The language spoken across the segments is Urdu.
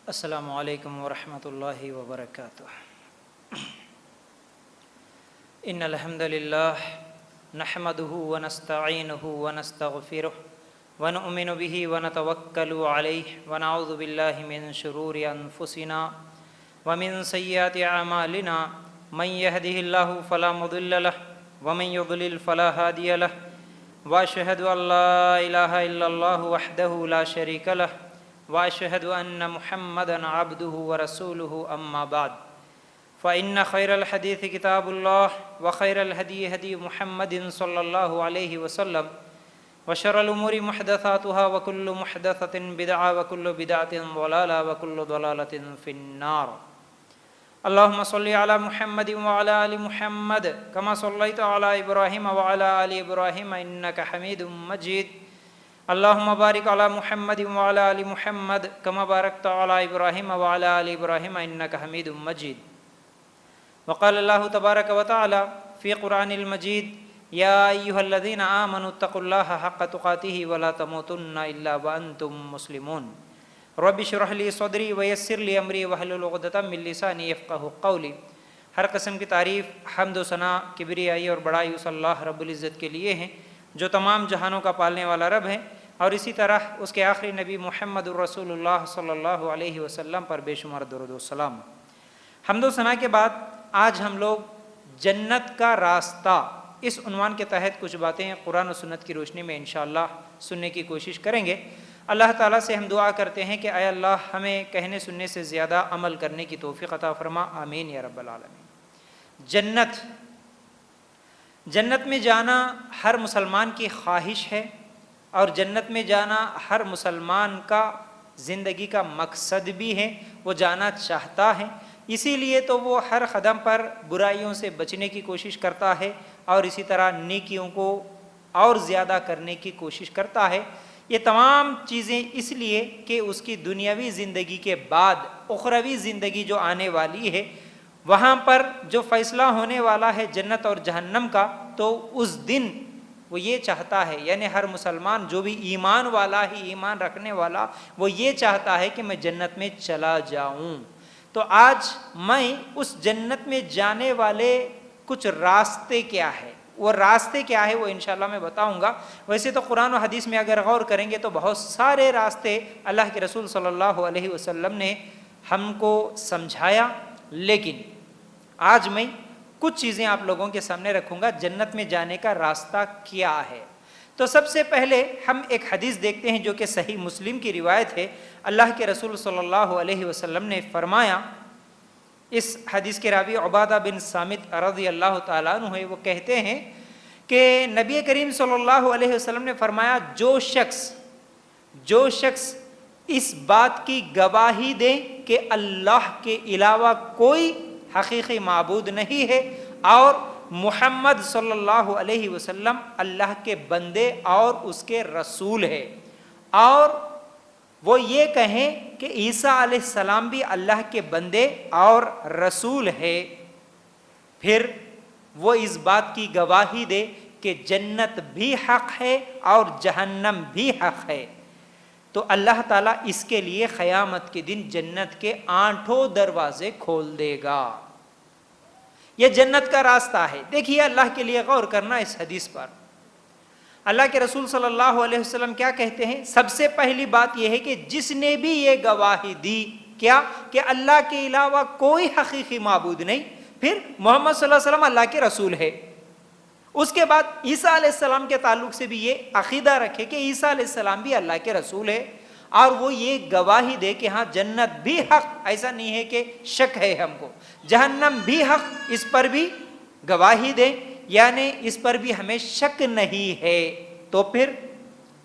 السلام علیکم ورحمۃ اللہ وبرکاتہ۔ ان الحمد للہ نحمده ونستعینه ونستغفره ونؤمن به ونتوکل علیہ ونعوذ باللہ من شرور انفسنا ومن سیئات اعمالنا من يهده الله فلا مضل له ومن يضلل فلا هادي له واشهد ان لا اله الا الله وحده لا شريك له واشهد ان محمدا عبده ورسوله اما بعد فان خير الحديث كتاب الله وخير الهدي هدي محمد صلى الله عليه وسلم وشر الامور محدثاتها وكل محدثة بدعة وكل بدعة ضلالة وكل ضلالة في النار۔ اللهم صل على محمد وعلى آل محمد كما صليت على إبراهيم وعلى آل إبراهيم إنك حميد مجيد۔ اللهم بارك على محمد وعلى آل محمد كما باركت على إبراهيم وعلى آل إبراهيم إنك حميد مجيد۔ وقال الله تبارك وتعالى في قرآن المجيد: يا أيها الذين آمنوا اتقوا الله حق تقاته ولا تموتن إلا وأنتم مسلمون۔ رب اشرح لي صدری ویسر لی امری واحلل عقدۃ من لسانی یفقہوا قولی۔ ہر قسم کی تعریف، حمد و ثنا، کبریائی اور بڑائی اس اللہ رب العزت کے لیے ہیں جو تمام جہانوں کا پالنے والا رب ہے، اور اسی طرح اس کے آخری نبی محمد الرسول اللہ صلی اللہ علیہ وسلم پر بے شمار درود و سلام۔ حمد و ثنا کے بعد آج ہم لوگ جنت کا راستہ اس عنوان کے تحت کچھ باتیں قرآن و سنت کی روشنی میں انشاءاللہ سننے کی کوشش کریں گے۔ اللہ تعالیٰ سے ہم دعا کرتے ہیں کہ اے اللہ ہمیں کہنے سننے سے زیادہ عمل کرنے کی توفیق عطا فرما، آمین یا رب العالمین۔ جنت میں جانا ہر مسلمان کی خواہش ہے، اور جنت میں جانا ہر مسلمان کا زندگی کا مقصد بھی ہے، وہ جانا چاہتا ہے۔ اسی لیے تو وہ ہر قدم پر برائیوں سے بچنے کی کوشش کرتا ہے، اور اسی طرح نیکیوں کو اور زیادہ کرنے کی کوشش کرتا ہے۔ یہ تمام چیزیں اس لیے کہ اس کی دنیاوی زندگی کے بعد اخروی زندگی جو آنے والی ہے، وہاں پر جو فیصلہ ہونے والا ہے جنت اور جہنم کا، تو اس دن وہ یہ چاہتا ہے، یعنی ہر مسلمان جو بھی ایمان والا ہی، ایمان رکھنے والا، وہ یہ چاہتا ہے کہ میں جنت میں چلا جاؤں۔ تو آج میں اس جنت میں جانے والے کچھ راستے کیا ہے، وہ راستے کیا ہے، وہ انشاءاللہ میں بتاؤں گا۔ ویسے تو قرآن و حدیث میں اگر غور کریں گے تو بہت سارے راستے اللہ کے رسول صلی اللہ علیہ وسلم نے ہم کو سمجھایا، لیکن آج میں کچھ چیزیں آپ لوگوں کے سامنے رکھوں گا، جنت میں جانے کا راستہ کیا ہے۔ تو سب سے پہلے ہم ایک حدیث دیکھتے ہیں جو کہ صحیح مسلم کی روایت ہے۔ اللہ کے رسول صلی اللہ علیہ وسلم نے فرمایا، اس حدیث کے راوی عبادہ بن صامت رضی اللہ تعالیٰ عنہ ہے، وہ کہتے ہیں کہ نبی کریم صلی اللہ علیہ وسلم نے فرمایا، جو شخص اس بات کی گواہی دے کہ اللہ کے علاوہ کوئی حقیقی معبود نہیں ہے، اور محمد صلی اللہ علیہ وسلم اللہ کے بندے اور اس کے رسول ہے، اور وہ یہ کہیں کہ عیسیٰ علیہ السلام بھی اللہ کے بندے اور رسول ہے، پھر وہ اس بات کی گواہی دے کہ جنت بھی حق ہے اور جہنم بھی حق ہے، تو اللہ تعالیٰ اس کے لیے قیامت کے دن جنت کے 8 دروازے کھول دے گا۔ یہ جنت کا راستہ ہے۔ دیکھیے اللہ کے لیے غور کرنا اس حدیث پر۔ اللہ کے رسول صلی اللہ علیہ وسلم کیا کہتے ہیں؟ سب سے پہلی بات یہ ہے کہ جس نے بھی یہ گواہی دی، کیا کہ اللہ کے علاوہ کوئی حقیقی معبود نہیں، پھر محمد صلی اللہ علیہ وسلم اللہ کے رسول ہے، اس کے بعد عیسیٰ علیہ السلام کے تعلق سے بھی یہ عقیدہ رکھے کہ عیسیٰ علیہ السلام بھی اللہ کے رسول ہے، اور وہ یہ گواہی دے کہ ہاں جنت بھی حق، ایسا نہیں ہے کہ شک ہے ہم کو، جہنم بھی حق، اس پر بھی گواہی دے، یعنی اس پر بھی ہمیں شک نہیں ہے، تو پھر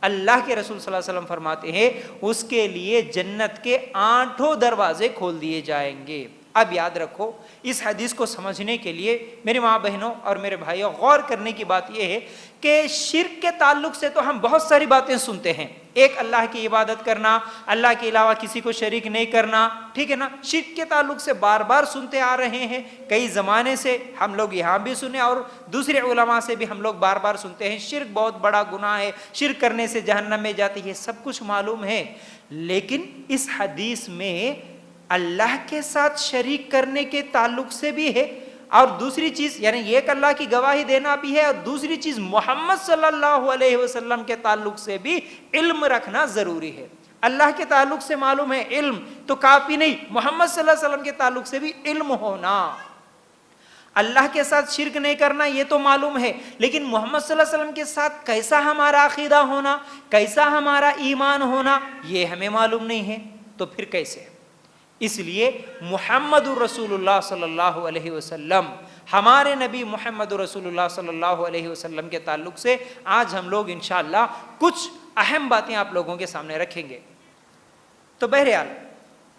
اللہ کے رسول صلی اللہ علیہ وسلم فرماتے ہیں اس کے لیے جنت کے 8 دروازے کھول دیے جائیں گے۔ اب یاد رکھو، اس حدیث کو سمجھنے کے لیے میری ماں بہنوں اور میرے بھائیوں غور کرنے کی بات یہ ہے کہ شرک کے تعلق سے تو ہم بہت ساری باتیں سنتے ہیں، ایک اللہ کی عبادت کرنا، اللہ کے علاوہ کسی کو شریک نہیں کرنا، ٹھیک ہے نا، شرک کے تعلق سے بار بار سنتے آ رہے ہیں، کئی زمانے سے ہم لوگ یہاں بھی سنے اور دوسرے علماء سے بھی ہم لوگ بار بار سنتے ہیں، شرک بہت بڑا گناہ ہے، شرک کرنے سے جہنم میں جاتے، یہ سب کچھ معلوم ہے، لیکن اس حدیث میں اللہ کے ساتھ شریک کرنے کے تعلق سے بھی ہے، اور دوسری چیز یعنی ایک اللہ کی گواہی دینا بھی ہے، اور دوسری چیز محمد صلی اللہ علیہ وسلم کے تعلق سے بھی علم رکھنا ضروری ہے۔ اللہ کے تعلق سے معلوم ہے علم تو کافی نہیں، محمد صلی اللہ علیہ وسلم کے تعلق سے بھی علم ہونا، اللہ کے ساتھ شرک نہیں کرنا یہ تو معلوم ہے، لیکن محمد صلی اللہ علیہ وسلم کے ساتھ کیسا ہمارا عقیدہ ہونا، کیسا ہمارا ایمان ہونا یہ ہمیں معلوم نہیں ہے، تو پھر کیسے؟ اس لیے محمد رسول اللہ صلی اللہ علیہ وسلم، ہمارے نبی محمد رسول اللہ صلی اللہ علیہ وسلم کے تعلق سے آج ہم لوگ انشاءاللہ کچھ اہم باتیں آپ لوگوں کے سامنے رکھیں گے۔ تو بہرحال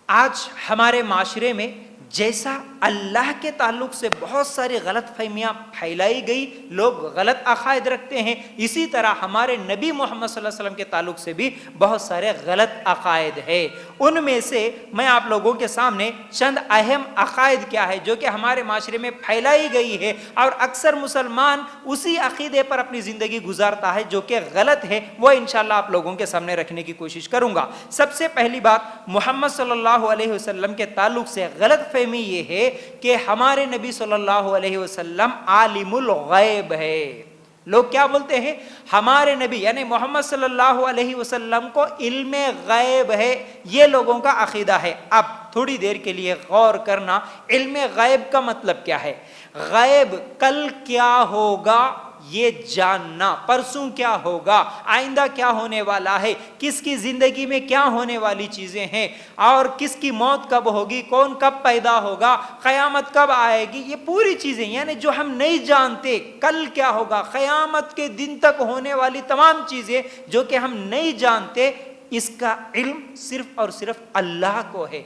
آج ہمارے معاشرے میں جیسا اللہ کے تعلق سے بہت ساری غلط فہمیاں پھیلائی گئی، لوگ غلط عقائد رکھتے ہیں، اسی طرح ہمارے نبی محمد صلی اللہ علیہ وسلم کے تعلق سے بھی بہت سارے غلط عقائد ہیں۔ ان میں سے میں آپ لوگوں کے سامنے چند اہم عقائد کیا ہے جو کہ ہمارے معاشرے میں پھیلائی گئی ہے، اور اکثر مسلمان اسی عقیدے پر اپنی زندگی گزارتا ہے جو کہ غلط ہے، وہ انشاءاللہ آپ لوگوں کے سامنے رکھنے کی کوشش کروں گا۔ سب سے پہلی بات محمد صلی اللہ علیہ وسلم کے تعلق سے غلط فہمی یہ ہے کہ ہمارے نبی صلی اللہ علیہ وسلم عالم الغیب ہے۔ لوگ کیا بولتے ہیں؟ ہمارے نبی یعنی محمد صلی اللہ علیہ وسلم کو علم غیب ہے، یہ لوگوں کا عقیدہ ہے۔ اب تھوڑی دیر کے لیے غور کرنا، علم غیب کا مطلب کیا ہے؟ غیب کل کیا ہوگا یہ جاننا، پرسوں کیا ہوگا، آئندہ کیا ہونے والا ہے، کس کی زندگی میں کیا ہونے والی چیزیں ہیں، اور کس کی موت کب ہوگی، کون کب پیدا ہوگا، قیامت کب آئے گی، یہ پوری چیزیں یعنی جو ہم نہیں جانتے، کل کیا ہوگا، قیامت کے دن تک ہونے والی تمام چیزیں جو کہ ہم نہیں جانتے، اس کا علم صرف اور صرف اللہ کو ہے۔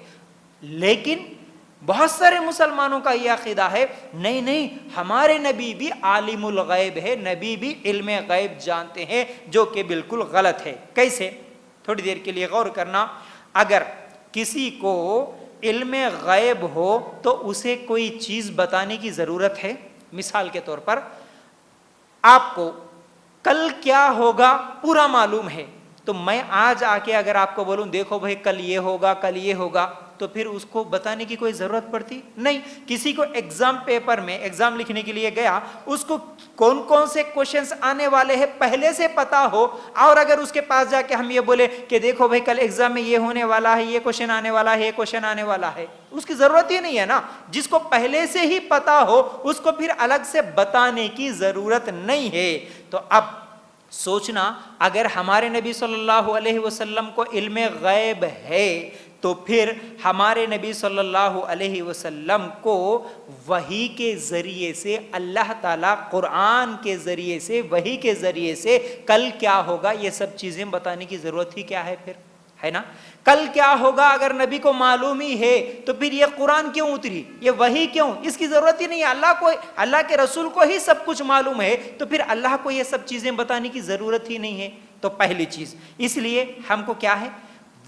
لیکن بہت سارے مسلمانوں کا یہ عقیدہ ہے نہیں ہمارے نبی بھی عالم الغیب ہے، نبی بھی علم غیب جانتے ہیں، جو کہ بالکل غلط ہے۔ کیسے؟ تھوڑی دیر کے لیے غور کرنا۔ اگر کسی کو علم غیب ہو تو اسے کوئی چیز بتانے کی ضرورت ہے۔ مثال کے طور پر آپ کو کل کیا ہوگا پورا معلوم ہے، تو میں آج آ کے اگر آپ کو بولوں دیکھو بھائی کل یہ ہوگا کل یہ ہوگا، تو پھر اس کو بتانے کی کوئی ضرورت پڑتی نہیں۔ کسی کو ایگزام پیپر میں ایگزام لکھنے کے لیے گیا، اس کو کون کون سے کوشچنز آنے والے ہیں پہلے سے پتا ہو، اور اگر اس کے پاس جا کے ہم یہ بولے کہ دیکھو بھائی کل ایگزام میں یہ ہونے والا ہے، یہ کوشچن آنے والا ہے، یہ کوشچن آنے والا ہے، اس کی ضرورت ہی نہیں ہے نا۔ جس کو پہلے سے ہی پتا ہو اس کو پھر الگ سے بتانے کی ضرورت نہیں ہے۔ تو اب سوچنا، اگر ہمارے نبی صلی اللہ علیہ وسلم کو علم غیب ہے تو پھر ہمارے نبی صلی اللہ علیہ وسلم کو وحی کے ذریعے سے اللہ تعالیٰ قرآن کے ذریعے سے وحی کے ذریعے سے کل کیا ہوگا یہ سب چیزیں بتانے کی ضرورت ہی کیا ہے پھر، ہے نا؟ کل کیا ہوگا اگر نبی کو معلوم ہی ہے تو پھر یہ قرآن کیوں اتری، یہ وحی کیوں؟ اس کی ضرورت ہی نہیں ہے۔ اللہ کے رسول کو ہی سب کچھ معلوم ہے، تو پھر اللہ کو یہ سب چیزیں بتانے کی ضرورت ہی نہیں ہے۔ تو پہلی چیز، اس لیے ہم کو کیا ہے،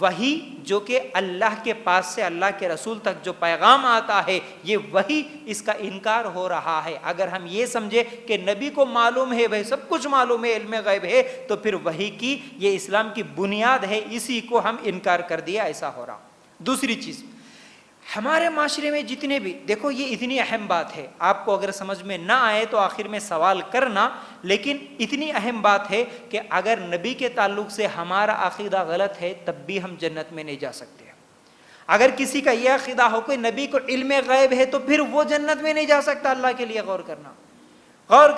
وحی جو کہ اللہ کے پاس سے اللہ کے رسول تک جو پیغام آتا ہے، یہ وحی اس کا انکار ہو رہا ہے۔ اگر ہم یہ سمجھے کہ نبی کو معلوم ہے، بھائی سب کچھ معلوم ہے، علم غیب ہے، تو پھر وحی کی یہ اسلام کی بنیاد ہے، اسی کو ہم انکار کر دیا، ایسا ہو رہا۔ دوسری چیز، ہمارے معاشرے میں جتنے بھی، دیکھو یہ اتنی اہم بات ہے، آپ کو اگر سمجھ میں نہ آئے تو آخر میں سوال کرنا، لیکن اتنی اہم بات ہے کہ اگر نبی کے تعلق سے ہمارا عقیدہ غلط ہے تب بھی ہم جنت میں نہیں جا سکتے۔ اگر کسی کا یہ عقیدہ ہو کہ نبی کو علم غیب ہے تو پھر وہ جنت میں نہیں جا سکتا۔ اللہ کے لیے غور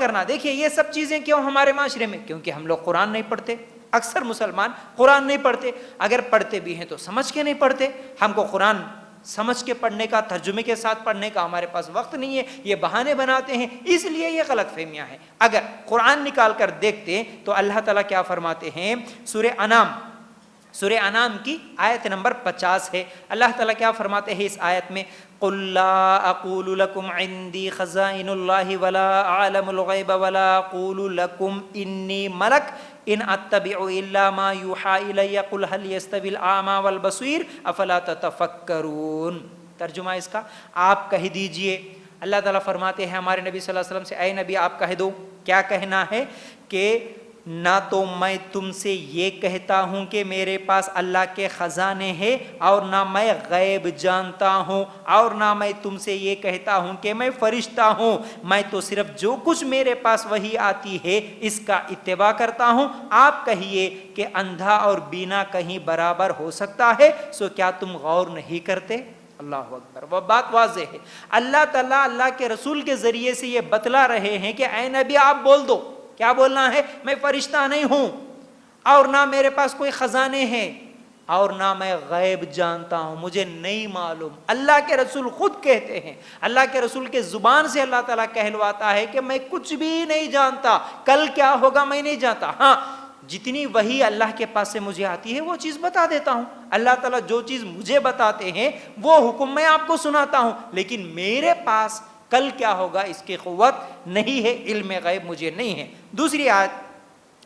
کرنا۔ دیکھیے یہ سب چیزیں کیوں ہمارے معاشرے میں؟ کیونکہ ہم لوگ قرآن نہیں پڑھتے۔ اکثر مسلمان قرآن نہیں پڑھتے، اگر پڑھتے بھی ہیں تو سمجھ کے نہیں پڑھتے۔ ہم کو قرآن سمجھ کے پڑھنے کا، ترجمے کے ساتھ پڑھنے کا ہمارے پاس وقت نہیں ہے، یہ بہانے بناتے ہیں، اس لیے یہ غلط فہمیاں ہیں۔ اگر قرآن نکال کر دیکھتے ہیں تو اللہ تعالیٰ کیا فرماتے ہیں؟ سورہ انعام کی آیت نمبر 50 ہے۔ اللہ تعالیٰ کیا فرماتے ہیں اس آیت میں؟ قُلْ لَا أَقُولُ لَكُمْ عِنْدِي خَزَائِنُ اللَّهِ وَلَا أَعْلَمُ الْغَيْبَ وَلَا أَقُولُ لَكُمْ إِنِّي مَلَكٌ إِنْ أَتَّبِعُ إِلَّا مَا يُوحَىٰ إِلَيَّ قُلْ هَلْ يَسْتَوِي الْأَعْمَىٰ وَالْبَصِيرُ أَفَلَا تَتَفَكَّرُونَ۔ ترجمہ اس کا، آپ کہہ دیجئے، اللہ تعالیٰ فرماتے ہیں ہمارے نبی صلی اللہ علیہ وسلم سے، اے نبی آپ کہہ دو، کیا کہنا ہے؟ کہ نہ تو میں تم سے یہ کہتا ہوں کہ میرے پاس اللہ کے خزانے ہیں اور نہ میں غیب جانتا ہوں اور نہ میں تم سے یہ کہتا ہوں کہ میں فرشتہ ہوں، میں تو صرف جو کچھ میرے پاس وحی آتی ہے اس کا اتباع کرتا ہوں۔ آپ کہیے کہ اندھا اور بینا کہیں برابر ہو سکتا ہے، سو کیا تم غور نہیں کرتے؟ اللہ اکبر۔ وہ بات واضح ہے، اللہ تعالیٰ اللہ کے رسول کے ذریعے سے یہ بتلا رہے ہیں کہ اے نبی آپ بول دو، کیا بولنا ہے؟ میں فرشتہ نہیں ہوں اور نہ میرے پاس کوئی خزانے ہیں اور نہ میں غیب جانتا ہوں، مجھے نہیں معلوم۔ اللہ کے رسول خود کہتے ہیں، اللہ کے رسول کے زبان سے اللہ تعالیٰ کہلواتا ہے کہ میں کچھ بھی نہیں جانتا، کل کیا ہوگا میں نہیں جانتا، ہاں جتنی وحی اللہ کے پاس سے مجھے آتی ہے وہ چیز بتا دیتا ہوں۔ اللہ تعالیٰ جو چیز مجھے بتاتے ہیں وہ حکم میں آپ کو سناتا ہوں، لیکن میرے پاس کل کیا ہوگا اس کی قوت نہیں ہے، علم غیب مجھے نہیں ہے۔ دوسری آیت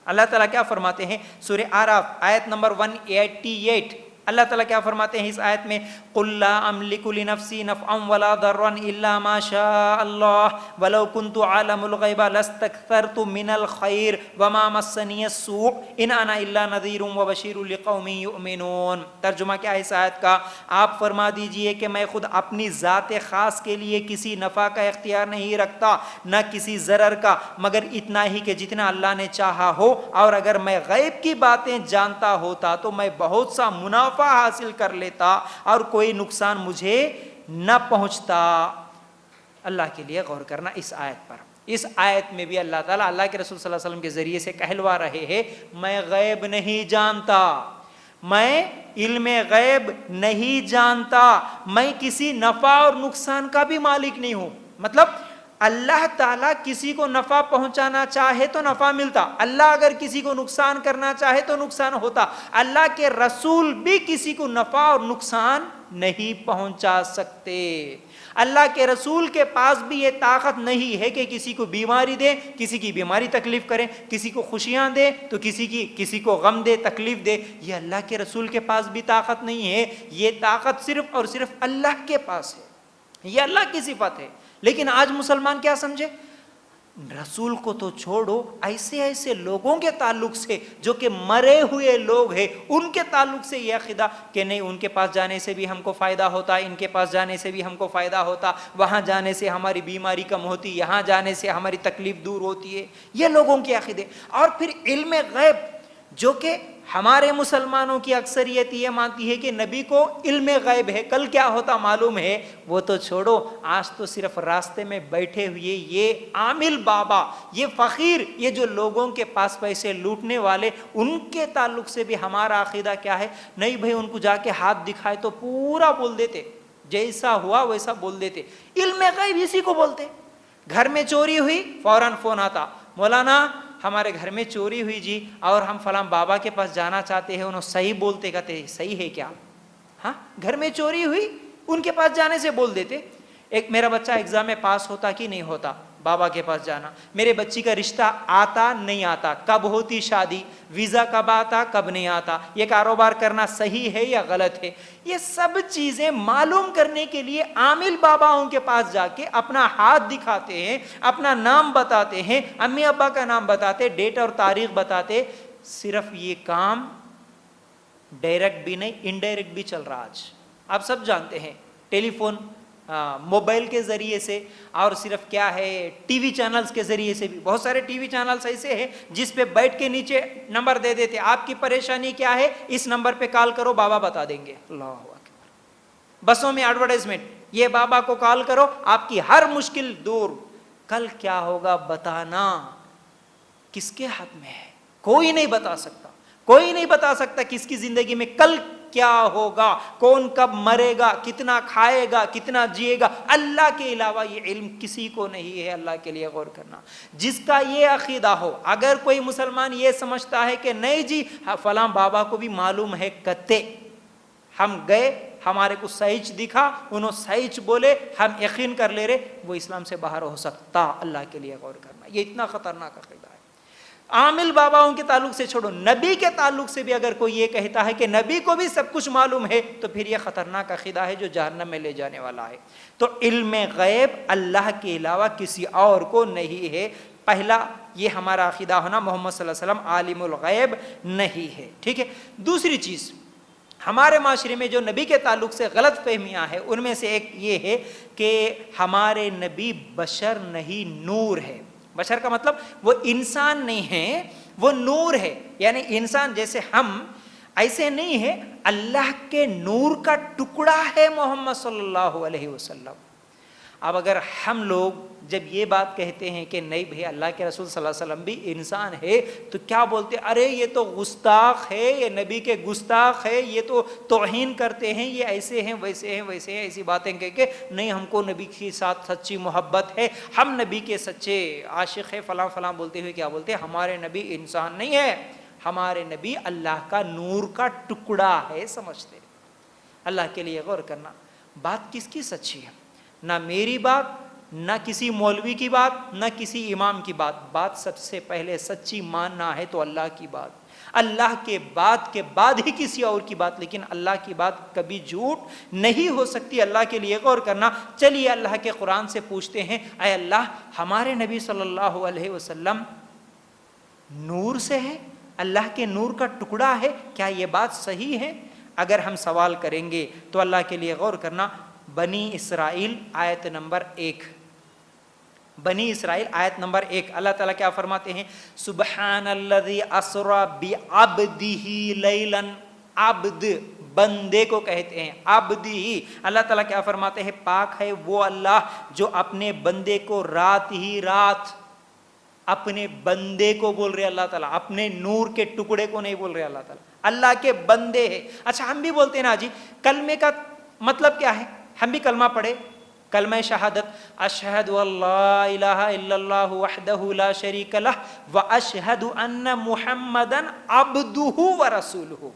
اللہ تعالیٰ کیا فرماتے ہیں؟ سورہ اعراف آیت نمبر 188، اللہ تعالیٰ کیا فرماتے ہیں اس آیت میں؟ قُلْ لَا أَمْلِكُ لِنَفْسِي نَفْعًا وَلَا ضَرًّا إِلَّا مَا شَاءَ اللَّهُ وَلَوْ كُنْتُ أَعْلَمُ الْغَيْبَ لَاسْتَكْثَرْتُ مِنَ الْخَيْرِ وَمَا مَسَّنِيَ السُّوءُ إِنْ أَنَا إِلَّا نَذِيرٌ وَبَشِيرٌ لِقَوْمٍ يُؤْمِنُونَ۔ ترجمہ کیا ہے اس آیت کا؟ آپ فرما دیجئے کہ میں خود اپنی ذات خاص کے لیے کسی نفع کا اختیار نہیں رکھتا نہ کسی ضرر کا، مگر اتنا ہی کہ جتنا اللہ نے چاہا ہو، اور اگر میں غیب کی باتیں جانتا ہوتا تو میں بہت سا منافع حاصل کر لیتا اور کوئی نقصان مجھے نہ پہنچتا۔ اللہ کے لیے غور کرنا اس آیت پر۔ اس آیت میں بھی اللہ تعالیٰ اللہ کے رسول صلی اللہ علیہ وسلم کے ذریعے سے کہلوا رہے ہیں میں غیب نہیں جانتا، میں علم غیب نہیں جانتا، میں کسی نفع اور نقصان کا بھی مالک نہیں ہوں۔ مطلب اللہ تعالیٰ کسی کو نفع پہنچانا چاہے تو نفع ملتا، اللہ اگر کسی کو نقصان کرنا چاہے تو نقصان ہوتا۔ اللہ کے رسول بھی کسی کو نفع اور نقصان نہیں پہنچا سکتے۔ اللہ کے رسول کے پاس بھی یہ طاقت نہیں ہے کہ کسی کو بیماری دے، کسی کی بیماری تکلیف کرے، کسی کو خوشیاں دے تو کسی کو غم دے، تکلیف دے۔ یہ اللہ کے رسول کے پاس بھی طاقت نہیں ہے، یہ طاقت صرف اور صرف اللہ کے پاس ہے، یہ اللہ کی صفت ہے۔ لیکن آج مسلمان کیا سمجھے؟ رسول کو تو چھوڑو، ایسے ایسے لوگوں کے تعلق سے جو کہ مرے ہوئے لوگ ہیں ان کے تعلق سے یہ عقیدہ کہ نہیں ان کے پاس جانے سے بھی ہم کو فائدہ ہوتا، ان کے پاس جانے سے بھی ہم کو فائدہ ہوتا، وہاں جانے سے ہماری بیماری کم ہوتی، یہاں جانے سے ہماری تکلیف دور ہوتی ہے، یہ لوگوں کے عقیدے۔ اور پھر علم غیب جو کہ ہمارے مسلمانوں کی اکثریت یہ مانتی ہے کہ نبی کو علم غیب ہے، کل کیا ہوتا معلوم ہے، وہ تو چھوڑو، آج تو صرف راستے میں بیٹھے ہوئے یہ عامل بابا، یہ فقیر، یہ جو لوگوں کے پاس پیسے لوٹنے والے، ان کے تعلق سے بھی ہمارا عقیدہ کیا ہے؟ نہیں بھائی ان کو جا کے ہاتھ دکھائے تو پورا بول دیتے، جیسا ہوا ویسا بول دیتے۔ علم غیب اسی کو بولتے۔ گھر میں چوری ہوئی فوراً فون آتا، مولانا ہمارے گھر میں چوری ہوئی جی اور ہم فلاں بابا کے پاس جانا چاہتے ہیں، انہوں صحیح بولتے، کہتے صحیح ہے کیا؟ ہاں گھر میں چوری ہوئی ان کے پاس جانے سے بول دیتے۔ ایک میرا بچہ ایگزام میں پاس ہوتا کہ نہیں ہوتا، بابا کے پاس جانا، میرے بچی کا رشتہ آتا نہیں آتا، کب ہوتی شادی، ویزا کب آتا کب نہیں آتا، یہ کاروبار کرنا صحیح ہے یا غلط ہے، یہ سب چیزیں معلوم کرنے کے لیے عامل باباؤں کے پاس جا کے اپنا ہاتھ دکھاتے ہیں، اپنا نام بتاتے ہیں، امی ابا کا نام بتاتے، ڈیٹ اور تاریخ بتاتے۔ صرف یہ کام ڈائریکٹ بھی نہیں انڈائریکٹ بھی چل رہا آج، آپ سب جانتے ہیں، ٹیلی فون، موبائل کے ذریعے سے، اور صرف کیا ہے ٹی وی چینلز کے ذریعے سے بھی، بہت سارے ٹی وی چینلز ایسے ہیں جس پہ بیٹھ کے نیچے نمبر دے دیتے، آپ کی پریشانی کیا ہے اس نمبر پہ کال کرو بابا بتا دیں گے۔ اللہ اکبر۔ بسوں میں ایڈورٹائزمنٹ، یہ بابا کو کال کرو آپ کی ہر مشکل دور۔ کل کیا ہوگا بتانا کس کے ہاتھ میں ہے؟ کوئی نہیں بتا سکتا، کوئی نہیں بتا سکتا کس کی زندگی میں کل کیا ہوگا، کون کب مرے گا، کتنا کھائے گا، کتنا جیے گا، اللہ کے علاوہ یہ علم کسی کو نہیں ہے۔ اللہ کے لیے غور کرنا۔ جس کا یہ عقیدہ ہو، اگر کوئی مسلمان یہ سمجھتا ہے کہ نہیں جی فلاں بابا کو بھی معلوم ہے، کتے ہم گئے ہمارے کو سچ دکھا، انہوں سچ بولے، ہم یقین کر لے رہے، وہ اسلام سے باہر ہو سکتا۔ اللہ کے لیے غور کرنا، یہ اتنا خطرناک عقیدہ ہے۔ عامل باباؤں کے تعلق سے چھوڑو، نبی کے تعلق سے بھی اگر کوئی یہ کہتا ہے کہ نبی کو بھی سب کچھ معلوم ہے، تو پھر یہ خطرناک عقیدہ ہے جو جہنم میں لے جانے والا ہے۔ تو علم غیب اللہ کے علاوہ کسی اور کو نہیں ہے۔ پہلا یہ ہمارا عقیدہ ہونا محمد صلی اللہ علیہ وسلم عالم الغیب نہیں ہے، ٹھیک ہے۔ دوسری چیز، ہمارے معاشرے میں جو نبی کے تعلق سے غلط فہمیاں ہیں ان میں سے ایک یہ ہے کہ ہمارے نبی بشر نہیں، نور ہے۔ بشر کا مطلب وہ انسان نہیں ہے، وہ نور ہے، یعنی انسان جیسے ہم ایسے نہیں ہے، اللہ کے نور کا ٹکڑا ہے محمد صلی اللہ علیہ وسلم۔ اب اگر ہم لوگ جب یہ بات کہتے ہیں کہ نہیں بھئی اللہ کے رسول صلی اللہ علیہ وسلم بھی انسان ہے، تو کیا بولتے ہیں؟ ارے یہ تو گستاخ ہے، یہ نبی کے گستاخ ہے، یہ تو توہین کرتے ہیں، یہ ایسے ہیں ویسے ہیں ویسے ہیں، ایسی باتیں کہہ کے نہیں، ہم کو نبی کے ساتھ سچی محبت ہے، ہم نبی کے سچے عاشق ہیں، فلاں فلاں بولتے ہوئے کیا بولتے ہیں؟ ہمارے نبی انسان نہیں ہے، ہمارے نبی اللہ کا نور کا ٹکڑا ہے سمجھتے۔ اللہ کے لیے غور کرنا، بات کس کی سچی ہے؟ نہ میری بات، نہ کسی مولوی کی بات، نہ کسی امام کی بات۔ بات سب سے پہلے سچی ماننا ہے تو اللہ کی بات، اللہ کے بعد ہی کسی اور کی بات، لیکن اللہ کی بات کبھی جھوٹ نہیں ہو سکتی۔ اللہ کے لیے غور کرنا۔ چلیے اللہ کے قرآن سے پوچھتے ہیں، اے اللہ ہمارے نبی صلی اللہ علیہ وسلم نور سے ہے، اللہ کے نور کا ٹکڑا ہے، کیا یہ بات صحیح ہے؟ اگر ہم سوال کریں گے تو اللہ کے لیے غور کرنا۔ بنی اسرائیل آیت نمبر 1، بنی اسرائیل آیت نمبر 1، اللہ تعالیٰ کیا فرماتے ہیں؟ سبحان الذی اسری بعبدہ لیلا، عبد بندے کو کہتے ہیں، عبدہ۔ اللہ تعالیٰ کیا فرماتے ہیں؟ پاک ہے وہ اللہ جو اپنے بندے کو رات ہی رات، اپنے بندے کو بول رہے اللہ تعالیٰ، اپنے نور کے ٹکڑے کو نہیں بول رہے اللہ تعالیٰ، اللہ کے بندے ہیں۔ اچھا ہم بھی بولتے ہیں نا جی، کلمے کا مطلب کیا ہے؟ ہم بھی کلمہ پڑھے، کلمہ شہادت، اشہد اللہ الہ الا اللہ وحدہ لا شریک لہ واشہد ان محمدا عبدہ ورسولہ،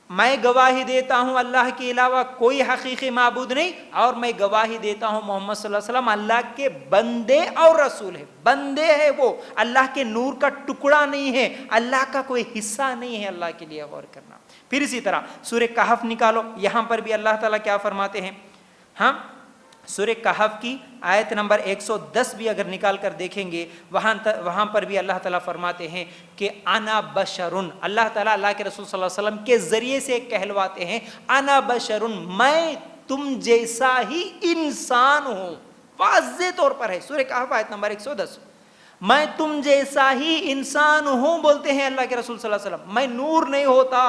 میں گواہی دیتا ہوں اللہ کے علاوہ کوئی حقیقی معبود نہیں، اور میں گواہی دیتا ہوں محمد صلی اللہ علیہ وسلم اللہ کے بندے اور رسول ہے۔ بندے ہے وہ، اللہ کے نور کا ٹکڑا نہیں ہے، اللہ کا کوئی حصہ نہیں ہے۔ اللہ کے لیے غور کرنا۔ پھر اسی طرح سورہ کہف نکالو، یہاں پر بھی اللہ تعالیٰ کیا فرماتے ہیں؟ ہاں سورہ کہف کی آیت نمبر 110 بھی اگر نکال کر دیکھیں گے، وہاں پر بھی اللہ تعالیٰ فرماتے ہیں کہ انا بشرن، اللہ تعالیٰ اللہ کے رسول صلی اللہ علیہ وسلم کے ذریعے سے کہلواتے ہیں انا بشرن، میں تم جیسا ہی انسان ہوں، واضح طور پر ہے سورہ کہف آیت نمبر 110، میں تم جیسا ہی انسان ہوں بولتے ہیں اللہ کے رسول صلی اللہ علیہ وسلم، میں نور نہیں ہوتا۔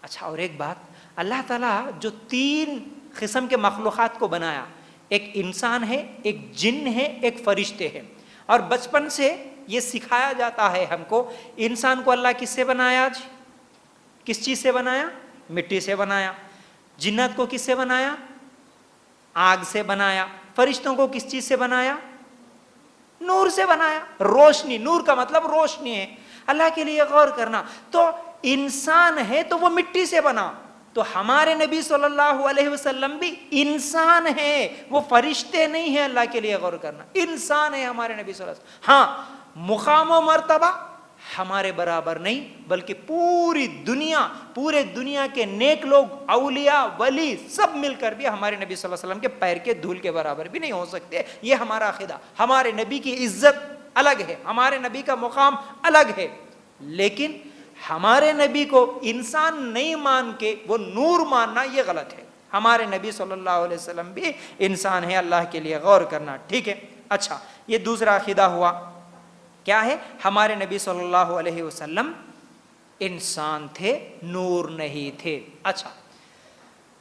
اچھا اور ایک بات، اللہ تعالیٰ جو 3 قسم کے مخلوقات کو بنایا، ایک انسان ہے، ایک جن ہے، ایک فرشتے ہیں، اور بچپن سے یہ سکھایا جاتا ہے ہم کو، انسان کو اللہ کس سے بنایا جی؟ کس چیز سے بنایا؟ مٹی سے بنایا۔ جنات کو کس سے بنایا؟ آگ سے بنایا۔ فرشتوں کو کس چیز سے بنایا؟ نور سے بنایا، روشنی، نور کا مطلب روشنی ہے۔ اللہ کے لیے غور کرنا، تو انسان ہے تو وہ مٹی سے بنا، تو ہمارے نبی صلی اللہ علیہ وسلم بھی انسان ہیں، وہ فرشتے نہیں ہیں۔ اللہ کے لیے غور کرنا، انسان ہے ہمارے نبی صلی اللہ علیہ وسلم۔ ہاں مقام و مرتبہ ہمارے برابر نہیں، بلکہ پورے دنیا کے نیک لوگ، اولیاء، ولی سب مل کر بھی ہمارے نبی صلی اللہ علیہ وسلم کے پیر کے دھول کے برابر بھی نہیں ہو سکتے۔ یہ ہمارا عقیدہ، ہمارے نبی کی عزت الگ ہے، ہمارے نبی کا مقام الگ ہے، لیکن ہمارے نبی کو انسان نہیں مان کے وہ نور ماننا یہ غلط ہے۔ ہمارے نبی صلی اللہ علیہ وسلم بھی انسان ہے، اللہ کے لیے غور کرنا، ٹھیک ہے۔ اچھا یہ دوسرا عقیدہ ہوا، کیا ہے؟ ہمارے نبی صلی اللہ علیہ وسلم انسان تھے، نور نہیں تھے۔ اچھا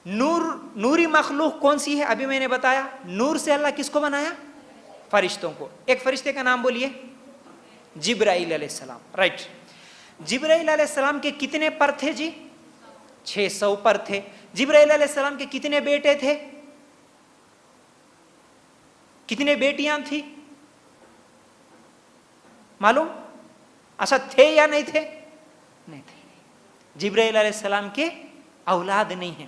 نوری مخلوق کون سی ہے؟ ابھی میں نے بتایا، نور سے اللہ کس کو بنایا؟ فرشتوں کو۔ ایک فرشتے کا نام بولیے، جبرائیل علیہ السلام، رائٹ۔ جبرائیل علیہ السلام کے کتنے پر تھے جی؟ 600 پر تھے۔ جبرائیل علیہ السلام کے کتنے بیٹے تھے؟ کتنے بیٹیاں تھی معلوم؟ اچھا تھے یا نہیں تھے؟ نہیں تھے۔ جبرائیل علیہ السلام کے اولاد نہیں ہیں۔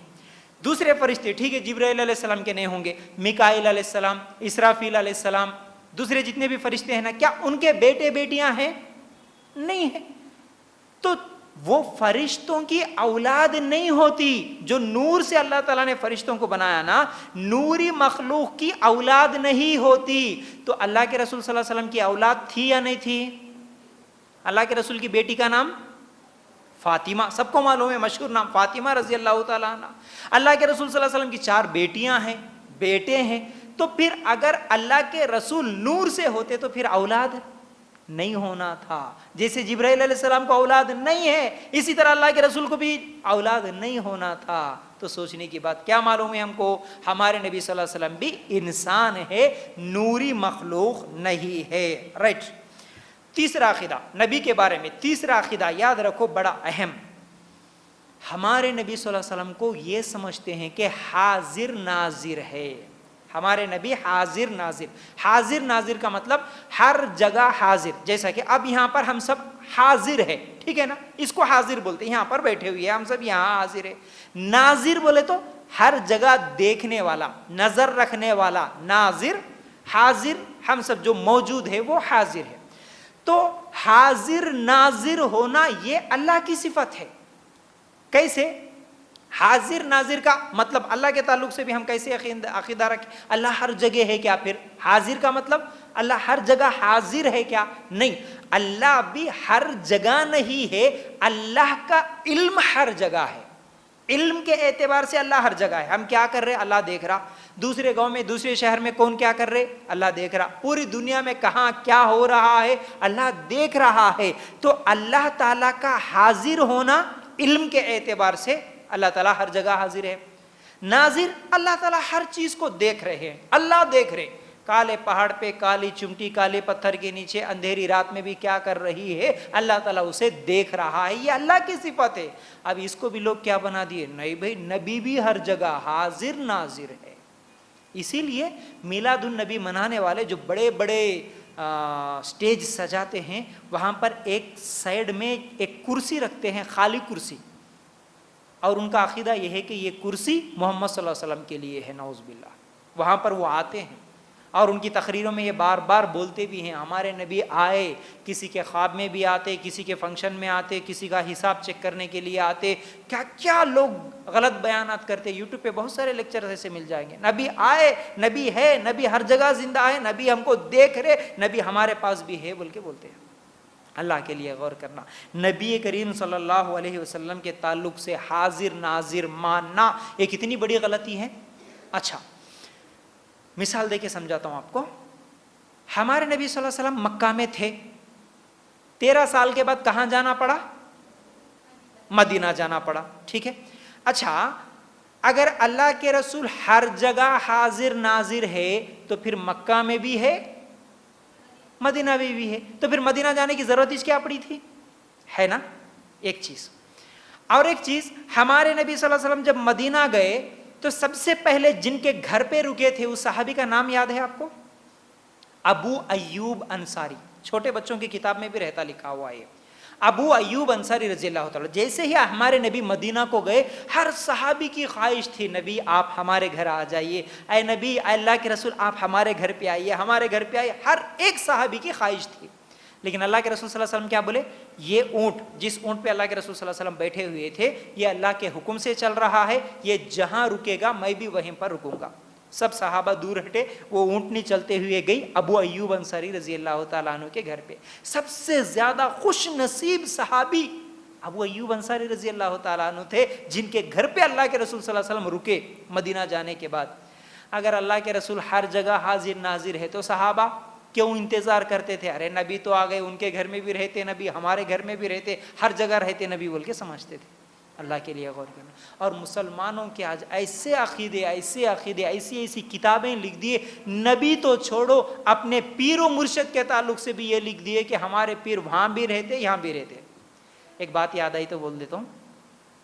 دوسرے فرشتے ٹھیک ہے جبرائیل علیہ السلام کے نہیں ہوں گے، میکائیل علیہ السلام، اسرافیل علیہ السلام، دوسرے جتنے بھی فرشتے ہیں نا، کیا ان کے بیٹے بیٹیاں ہیں؟ نہیں ہیں۔ تو وہ فرشتوں کی اولاد نہیں ہوتی. جو نور سے اللہ تعالیٰ نے فرشتوں کو بنایا نا، نوری مخلوق کی اولاد نہیں ہوتی. تو اللہ کے رسول صلی اللہ علیہ وسلم کی اولاد تھی یا نہیں تھی؟ اللہ کے رسول کی بیٹی کا نام فاطمہ، سب کو معلوم ہے، مشہور نام فاطمہ رضی اللہ تعالیٰ عنہ. اللہ کے رسول صلی اللہ علیہ وسلم کی 4 بیٹیاں ہیں، بیٹے ہیں. تو پھر اگر اللہ کے رسول نور سے ہوتے تو پھر اولاد نہیں ہونا تھا. جیسے جبرائیل علیہ السلام کو اولاد نہیں ہے، اسی طرح اللہ کے رسول کو بھی اولاد نہیں ہونا تھا. تو سوچنے کی بات کیا معلوم ہے ہم کو؟ ہمارے نبی صلی اللہ علیہ وسلم بھی انسان ہے، نوری مخلوق نہیں ہے. رائٹ. تیسرا عقیدہ نبی کے بارے میں، تیسرا عقیدہ یاد رکھو بڑا اہم. ہمارے نبی صلی اللہ علیہ وسلم کو یہ سمجھتے ہیں کہ حاضر ناظر ہے. ہمارے نبی حاضر ناظر. حاضر ناظر کا مطلب ہر جگہ حاضر. جیسا کہ اب یہاں پر ہم سب حاضر ہے، ٹھیک ہے نا، اس کو حاضر بولتے ہیں. یہاں پر بیٹھے ہوئے ہیں ہم سب، یہاں حاضر ہے. ناظر بولے تو ہر جگہ دیکھنے والا، نظر رکھنے والا ناظر. حاضر ہم سب جو موجود ہے وہ حاضر ہے. تو حاضر ناظر ہونا یہ اللہ کی صفت ہے. کیسے؟ حاضر ناظر کا مطلب اللہ کے تعلق سے بھی ہم کیسے عقیدہ رکھیں؟ اللہ ہر جگہ ہے کیا؟ پھر حاضر کا مطلب اللہ ہر جگہ حاضر ہے کیا؟ نہیں، اللہ بھی ہر جگہ نہیں ہے. اللہ کا علم ہر جگہ ہے. علم کے اعتبار سے اللہ ہر جگہ ہے. ہم کیا کر رہے؟ اللہ دیکھ رہا. دوسرے گاؤں میں، دوسرے شہر میں کون کیا کر رہے؟ اللہ دیکھ رہا. پوری دنیا میں کہاں کیا ہو رہا ہے اللہ دیکھ رہا ہے. تو اللہ تعالیٰ کا حاضر ہونا علم کے اعتبار سے اللہ تعالیٰ ہر جگہ حاضر ہے. ناظر اللہ تعالیٰ ہر چیز کو دیکھ رہے ہیں. اللہ دیکھ رہے، کالے پہاڑ پہ کالی چمٹی کالے پتھر کے نیچے اندھیری رات میں بھی کیا کر رہی ہے، اللہ تعالیٰ اسے دیکھ رہا ہے. یہ اللہ کی صفت ہے. اب اس کو بھی لوگ کیا بنا دیے؟ نہیں بھائی، نبی بھی ہر جگہ حاضر ناظر ہے. اسی لیے میلاد النبی منانے والے جو بڑے بڑے سٹیج سجاتے ہیں، وہاں پر ایک سائیڈ میں ایک کرسی رکھتے ہیں، خالی کرسی. اور ان کا عقیدہ یہ ہے کہ یہ کرسی محمد صلی اللہ علیہ وسلم کے لیے ہے. نعوذ باللہ. وہاں پر وہ آتے ہیں اور ان کی تقریروں میں یہ بار بار بولتے بھی ہیں ہمارے نبی آئے. کسی کے خواب میں بھی آتے، کسی کے فنکشن میں آتے، کسی کا حساب چیک کرنے کے لیے آتے. کیا کیا لوگ غلط بیانات کرتے. یوٹیوب پہ بہت سارے لیکچر ایسے مل جائیں گے. نبی آئے، نبی ہے، نبی ہر جگہ زندہ ہے، نبی ہم کو دیکھ رہے، نبی ہمارے پاس بھی ہے بول کے بولتے ہیں. اللہ کے لیے غور کرنا. نبی کریم صلی اللہ علیہ وسلم کے تعلق سے حاضر ناظر ماننا یہ کتنی بڑی غلطی ہے. اچھا، مثال دے کے سمجھاتا ہوں آپ کو. ہمارے نبی صلی اللہ علیہ وسلم مکہ میں تھے. 13 سال کے بعد کہاں جانا پڑا؟ مدینہ جانا پڑا. ٹھیک ہے. اچھا، اگر اللہ کے رسول ہر جگہ حاضر ناظر ہے تو پھر مکہ میں بھی ہے، مدینہ میں بھی ہے، تو پھر مدینہ جانے کی ضرورت اس کیا پڑی تھی؟ ہے نا، ایک چیز. اور ایک چیز، ہمارے نبی صلی اللہ علیہ وسلم جب مدینہ گئے تو سب سے پہلے جن کے گھر پہ رکے تھے اس صحابی کا نام یاد ہے آپ کو؟ ابو ایوب انصاری. چھوٹے بچوں کی کتاب میں بھی رہتا لکھا ہوا ہے. ابو ایوب انصاری رضی اللہ تعالیٰ. جیسے ہی ہمارے نبی مدینہ کو گئے، ہر صحابی کی خواہش تھی نبی آپ ہمارے گھر آ جائیے، اے نبی، اے اللہ کے رسول آپ ہمارے گھر پہ آئیے، ہمارے گھر پہ آئیے. ہر ایک صحابی کی خواہش تھی. لیکن اللہ کے رسول صلی اللہ علیہ وسلم کیا بولے؟ یہ اونٹ، جس اونٹ پہ اللہ کے رسول صلی اللہ علیہ وسلم بیٹھے ہوئے تھے، یہ اللہ کے حکم سے چل رہا ہے، یہ جہاں رکے گا میں بھی وہیں پر رکوں گا. سب صحابہ دور ہٹے، وہ اونٹنی چلتے ہوئے گئی ابو ایوب انصاری رضی اللہ تعالیٰ عنہ کے گھر پہ. سب سے زیادہ خوش نصیب صحابی ابو ایوب انصاری رضی اللہ تعالیٰ عنہ تھے، جن کے گھر پہ اللہ کے رسول صلی اللہ علیہ وسلم رکے مدینہ جانے کے بعد. اگر اللہ کے رسول ہر جگہ حاضر ناظر ہے تو صحابہ کیوں انتظار کرتے تھے؟ ارے نبی تو آ گئے، ان کے گھر میں بھی رہتے، نبی ہمارے گھر میں بھی رہتے، ہر جگہ رہتے نبی بول کے سمجھتے تھے. اللہ کے لیے غور کرنا. اور مسلمانوں کے آج ایسے عقیدے، ایسی کتابیں لکھ دیے. نبی تو چھوڑو، اپنے پیر و مرشد کے تعلق سے بھی یہ لکھ دیے کہ ہمارے پیر وہاں بھی رہتے یہاں بھی رہتے. ایک بات یاد آئی تو بول دیتا ہوں.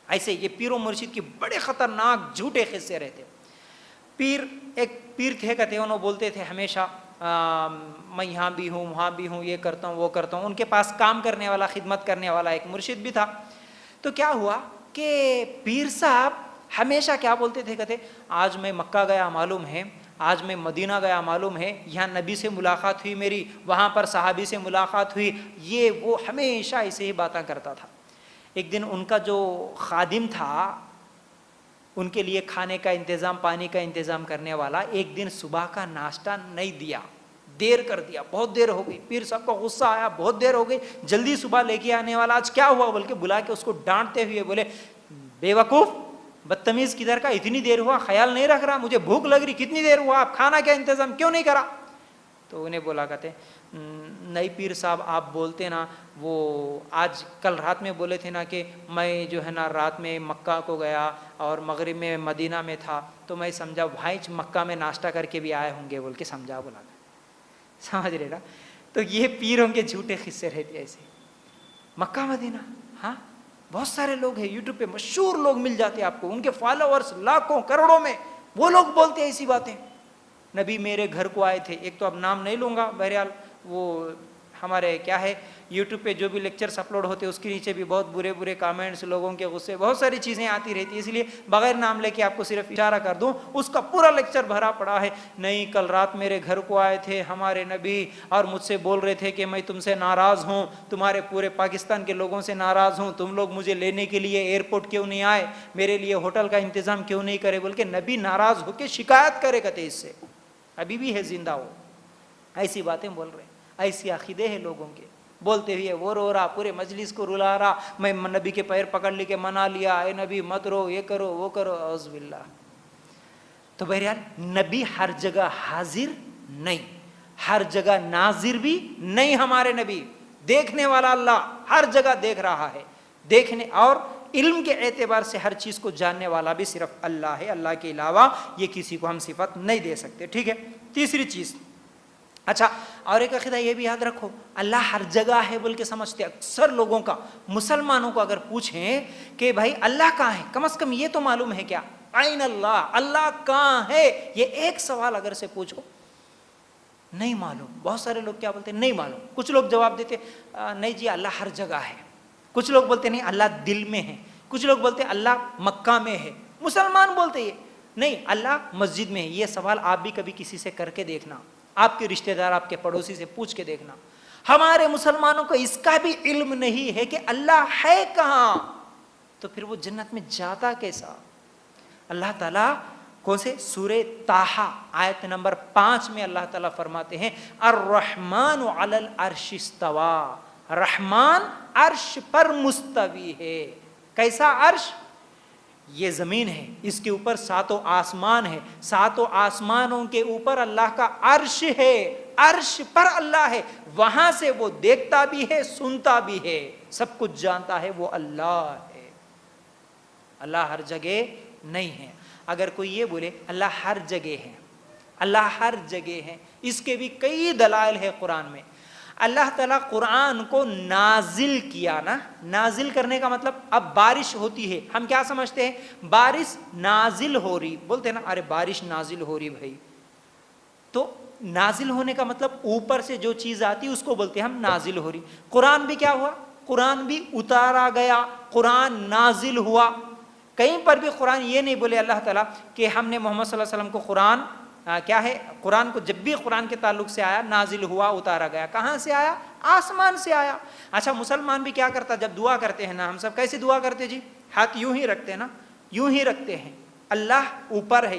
ایسے یہ پیر و مرشد کے بڑے خطرناک جھوٹے قصے رہتے. ایک پیر تھے، کہتے انہوں بولتے تھے ہمیشہ میں یہاں بھی ہوں وہاں بھی ہوں، یہ کرتا ہوں وہ کرتا ہوں. ان کے پاس کام کرنے والا، خدمت کرنے والا ایک مرشد بھی تھا. تو کیا ہوا کہ پیر صاحب ہمیشہ کیا بولتے تھے؟ کہتے آج میں مکہ گیا معلوم ہے، آج میں مدینہ گیا معلوم ہے، یہاں نبی سے ملاقات ہوئی میری، وہاں پر صحابی سے ملاقات ہوئی، یہ وہ ہمیشہ ایسے ہی باتیں کرتا تھا. ایک دن ان کا جو خادم تھا ان کے لیے کھانے کا انتظام پانی کا انتظام کرنے والا ایک دن صبح کا ناشتہ نہیں دیا, دیر کر دیا, بہت دیر ہو گئی. پیر صاحب کو غصہ آیا, بہت دیر ہو گئی, جلدی صبح لے کے آنے والا, آج کیا ہوا بول کے بلا کے اس کو ڈانٹتے ہوئے بولے بے وقوف بدتمیز کدھر کا, اتنی دیر ہوا, خیال نہیں رکھ رہا, مجھے بھوک لگ رہی, کتنی دیر ہوا, آپ کھانا کیا انتظام کیوں نہیں کرا. تو انہیں بولا کہتے نہیں پیر صاحب آپ بولتے نا, وہ آج کل رات میں بولے تھے نا کہ میں جو ہے نا رات میں مکہ کو گیا اور مغرب میں مدینہ میں تھا, تو میں سمجھا بھائی مکہ میں ناشتہ کر کے بھی آئے ہوں گے بول کے سمجھا بولا. سمجھ رہے نا. تو یہ پیروں کے جھوٹے قصے رہتے ایسے. مکہ مدینہ, ہاں بہت سارے لوگ ہیں یوٹیوب پہ, مشہور لوگ مل جاتے ہیں آپ کو, ان کے فالوورز لاکھوں کروڑوں میں, وہ لوگ بولتے ہیں ایسی باتیں. نبی میرے گھر کو آئے تھے, ایک تو اب نام نہیں لوں گا, بہرحال وہ ہمارے کیا ہے یوٹیوب پہ جو بھی لیکچرز اپلوڈ ہوتے ہیں اس کے نیچے بھی بہت برے برے کامنٹس, لوگوں کے غصے, بہت ساری چیزیں آتی رہتی ہیں, اس لیے بغیر نام لے کے آپ کو صرف اشارہ کر دوں, اس کا پورا لیکچر بھرا پڑا ہے. نہیں کل رات میرے گھر کو آئے تھے ہمارے نبی اور مجھ سے بول رہے تھے کہ میں تم سے ناراض ہوں, تمہارے پورے پاکستان کے لوگوں سے ناراض ہوں, تم لوگ مجھے لینے کے لیے ایئرپورٹ کیوں نہیں آئے, میرے لیے ہوٹل کا انتظام کیوں نہیں کرے, بول کے نبی ناراض ہو کے شکایت کرے کہتے اس سے. ابھی بھی ہے زندہ وہ, ایسی باتیں بول رہے, ایسی عقیدے ہیں لوگوں کے. بولتے ہوئے وہ رو رہا, پورے مجلس کو رلا رہا, میں نبی کے پیر پکڑ لی کے منا لیا, اے نبی مت رو, یہ کرو وہ کرو, اعوذ باللہ. تو بہرحال نبی ہر جگہ حاضر نہیں, ہر جگہ ناظر بھی نہیں. ہمارے نبی دیکھنے والا اللہ ہر جگہ دیکھ رہا ہے, دیکھنے اور علم کے اعتبار سے ہر چیز کو جاننے والا بھی صرف اللہ ہے, اللہ کے علاوہ یہ کسی کو ہم صفت نہیں دے سکتے. ٹھیک ہے. تیسری چیز, اچھا اور ایک عقیدہ یہ بھی یاد رکھو, اللہ ہر جگہ ہے بول کے سمجھتے اکثر لوگوں کا. مسلمانوں کو اگر پوچھیں کہ بھائی اللہ کہاں ہے, کم از کم یہ تو معلوم ہے کیا, عین اللہ, اللہ کہاں ہے, یہ ایک سوال اگر سے پوچھو نہیں معلوم. بہت سارے لوگ کیا بولتے ہیں نہیں معلوم. کچھ لوگ جواب دیتے نہیں جی اللہ ہر جگہ ہے. کچھ لوگ بولتے نہیں اللہ دل میں ہے. کچھ لوگ بولتے اللہ مکہ میں ہے. مسلمان بولتے یہ نہیں اللہ مسجد میں ہے. یہ سوال آپ بھی کبھی کسی سے کر کے دیکھنا, آپ کے رشتہ دار آپ کے پڑوسی سے پوچھ کے دیکھنا. ہمارے مسلمانوں کو اس کا بھی علم نہیں ہے کہ اللہ ہے کہاں, تو پھر وہ جنت میں جاتا کیسا. اللہ تعالیٰ کون سے سورہ طٰہٰ آیت نمبر 5 میں اللہ تعالیٰ فرماتے ہیں الرحمن علی العرش استویٰ, رحمان عرش پر مستوی ہے. کیسا عرش, یہ زمین ہے, اس کے اوپر 7 آسمان ہے, 7 آسمانوں کے اوپر اللہ کا عرش ہے, عرش پر اللہ ہے, وہاں سے وہ دیکھتا بھی ہے سنتا بھی ہے, سب کچھ جانتا ہے, وہ اللہ ہے. اللہ ہر جگہ نہیں ہے. اگر کوئی یہ بولے اللہ ہر جگہ ہے, اللہ ہر جگہ ہے, اس کے بھی کئی دلائل ہے قرآن میں. اللہ تعالیٰ قرآن کو نازل کیا نا, نازل کرنے کا مطلب اب بارش ہوتی ہے, ہم کیا سمجھتے ہیں بارش نازل ہو رہی, بولتے ہیں نا ارے بارش نازل ہو رہی بھائی, تو نازل ہونے کا مطلب اوپر سے جو چیز آتی اس کو بولتے ہیں ہم نازل ہو رہی. قرآن بھی کیا ہوا, قرآن بھی اتارا گیا, قرآن نازل ہوا. کہیں پر بھی قرآن یہ نہیں بولے اللہ تعالیٰ کہ ہم نے محمد صلی اللہ علیہ وسلم کو قرآن کیا ہے, قرآن کو جب بھی قرآن کے تعلق سے آیا نازل ہوا اتارا گیا. کہاں سے آیا, آسمان سے آیا. اچھا مسلمان بھی کیا کرتا, جب دعا کرتے ہیں نا, ہم سب کیسے دعا کرتے جی, ہاتھ یوں ہی رکھتے ہیں نا, یوں ہی رکھتے ہیں, اللہ اوپر ہے,